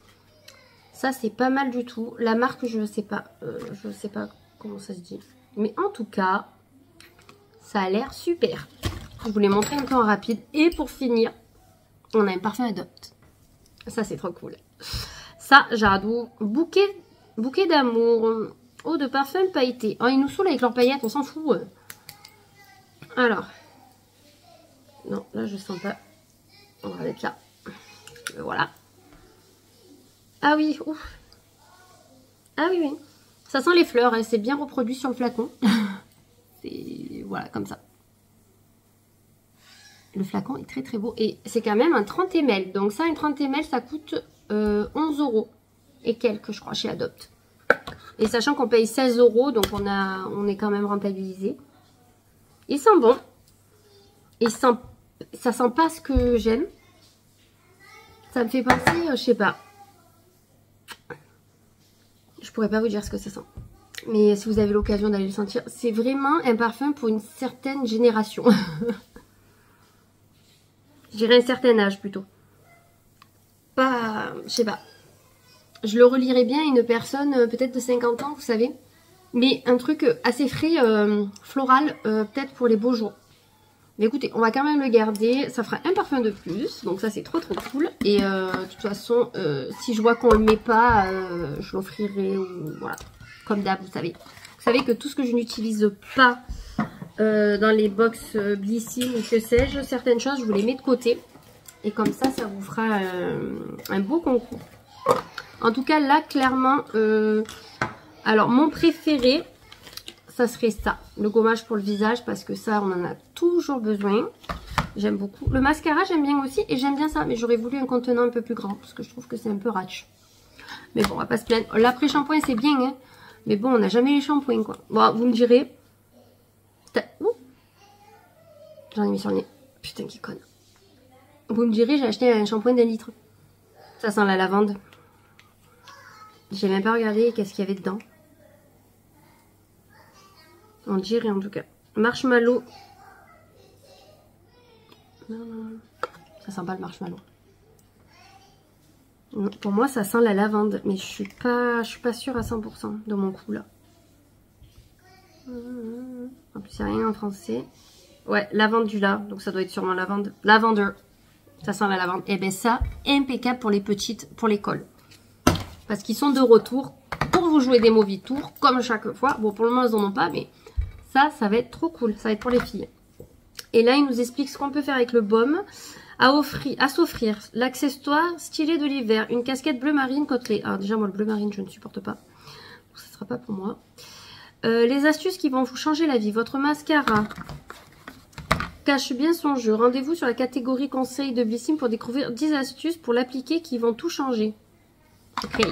Ça, c'est pas mal du tout. La marque, je sais pas. Je sais pas comment ça se dit. Mais en tout cas, ça a l'air super. Je vous l'ai montré un peu en rapide. Et pour finir, on a un parfum Adopt. Ça, c'est trop cool. Ça, j'adore. Bouquet d'amour. Eau de parfum pailleté. Oh, ils nous saoulent avec leurs paillettes, on s'en fout. Alors. Non, là, je sens pas. On va mettre là. Voilà. Ah oui, ouf. Ah oui, oui. Ça sent les fleurs, hein. C'est bien reproduit sur le flacon. C'est... Voilà, comme ça. Le flacon est très très beau. Et c'est quand même un 30 ml. Donc ça, une 30 ml, ça coûte 11 € et quelques, je crois, chez Adopt. Et sachant qu'on paye 16 €, donc on est quand même rentabilisé. Il sent bon. Et ça sent pas ce que j'aime. Ça me fait penser, je sais pas. Je pourrais pas vous dire ce que ça sent. Mais si vous avez l'occasion d'aller le sentir, c'est vraiment un parfum pour une certaine génération. Je dirais un certain âge plutôt. Pas, je sais pas. Je le relirais bien à une personne peut-être de 50 ans, vous savez. Mais un truc assez frais, floral, peut-être pour les beaux jours. Mais écoutez, on va quand même le garder. Ça fera un parfum de plus. Donc ça, c'est trop trop cool. Et de toute façon, si je vois qu'on le met pas, je l'offrirai. Voilà, comme d'hab, vous savez. Vous savez que tout ce que je n'utilise pas dans les box Blissim ou que sais-je, certaines choses, je vous les mets de côté. Et comme ça, ça vous fera un beau concours. En tout cas, là, clairement, alors mon préféré, ça serait ça. Le gommage pour le visage, parce que ça, on en a toujours besoin. J'aime beaucoup. Le mascara, j'aime bien aussi. Et j'aime bien ça, mais j'aurais voulu un contenant un peu plus grand, parce que je trouve que c'est un peu ratch. Mais bon, on va pas se plaindre. L'après-shampoing, c'est bien, hein. Mais bon, on n'a jamais les shampoings, quoi. Bon, vous me direz... J'en ai mis sur le nez. Putain, qui conne. Vous me direz, j'ai acheté un shampoing d'1 litre. Ça sent la lavande. J'ai même pas regardé qu'est-ce qu'il y avait dedans. On dirait en tout cas. Marshmallow. Non, non. Ça sent pas le marshmallow. Pour moi, ça sent la lavande, mais je suis pas sûre à 100% de mon coup là. En plus, il n'y a rien en français. Ouais, lavandula, donc ça doit être sûrement lavande. Lavender, ça sent la lavande. Et bien ça, impeccable pour les petites, pour l'école. Parce qu'ils sont de retour pour vous jouer des mauvais tours, comme chaque fois. Bon, pour le moment, ils n'en ont pas, mais ça va être trop cool. Ça va être pour les filles. Et là, il nous explique ce qu'on peut faire avec le baume. À s'offrir l'accessoire stylé de l'hiver, une casquette bleu marine contre les... Ah, déjà, moi, le bleu marine, je ne supporte pas. Donc, ça ne sera pas pour moi. Les astuces qui vont vous changer la vie. Votre mascara cache bien son jeu. Rendez-vous sur la catégorie conseils de Blissim pour découvrir 10 astuces pour l'appliquer qui vont tout changer. Ok.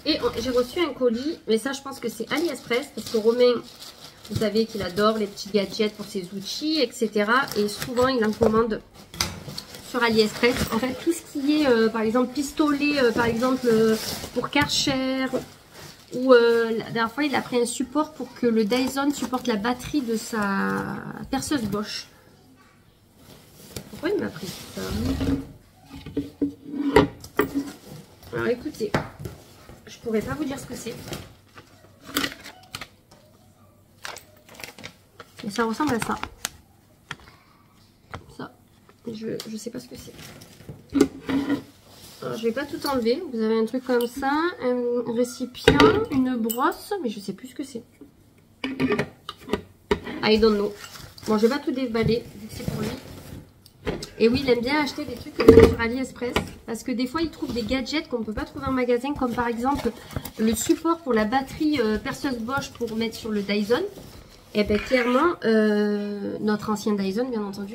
Et j'ai reçu un colis, mais ça, je pense que c'est AliExpress, parce que Romain... Vous savez qu'il adore les petits gadgets pour ses outils, etc. Et souvent, il en commande sur AliExpress. En fait, tout ce qui est, par exemple, pistolet, par exemple, pour Karcher. Ou la dernière fois, il a pris un support pour que le Dyson supporte la batterie de sa perceuse Bosch. Pourquoi il m'a pris ça? Alors, écoutez, je pourrais pas vous dire ce que c'est. Et ça ressemble à ça. Ça. Je sais pas ce que c'est. Alors, je vais pas tout enlever. Vous avez un truc comme ça. Un récipient. Une brosse. Mais je sais plus ce que c'est. I don't know. Bon, je vais pas tout déballer. Vu que c'est pour lui. Et oui, il aime bien acheter des trucs sur AliExpress. Parce que des fois, il trouve des gadgets qu'on ne peut pas trouver en magasin. Comme par exemple, le support pour la batterie perceuse Bosch pour mettre sur le Dyson. Et bien clairement, notre ancien Dyson, bien entendu,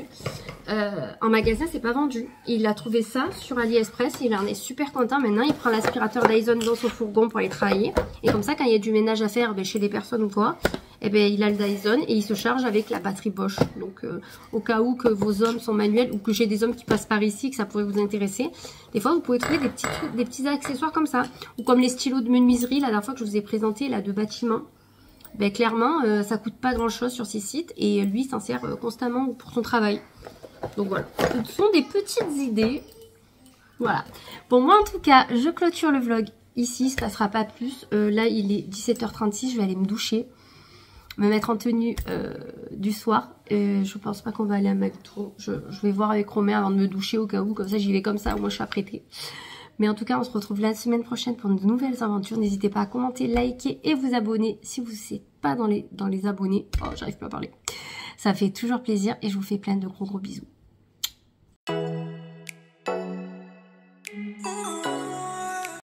en magasin, c'est pas vendu. Il a trouvé ça sur AliExpress, il en est super content. Maintenant, il prend l'aspirateur Dyson dans son fourgon pour aller travailler. Et comme ça, quand il y a du ménage à faire chez des personnes ou quoi, et bien il a le Dyson et il se charge avec la batterie Bosch. Donc, au cas où que vos hommes sont manuels ou que j'ai des hommes qui passent par ici, que ça pourrait vous intéresser, des fois, vous pouvez trouver des petits trucs, des petits accessoires comme ça. Ou comme les stylos de menuiserie, la dernière fois que je vous ai présenté, là, de bâtiment. Ben, clairement, ça coûte pas grand chose sur ces sites et lui s'en sert constamment pour son travail. Donc voilà, ce sont des petites idées. Voilà. Pour moi en tout cas, je clôture le vlog ici, ça ne sera pas plus. Là il est 17h36, je vais aller me doucher, me mettre en tenue du soir. Je pense pas qu'on va aller à McDo. Je vais voir avec Romain avant de me doucher au cas où, comme ça j'y vais comme ça, moi je suis apprêtée. Mais en tout cas, on se retrouve la semaine prochaine pour de nouvelles aventures. N'hésitez pas à commenter, liker et vous abonner si vous n'êtes pas dans les abonnés. Oh, j'arrive pas à parler. Ça fait toujours plaisir et je vous fais plein de gros bisous.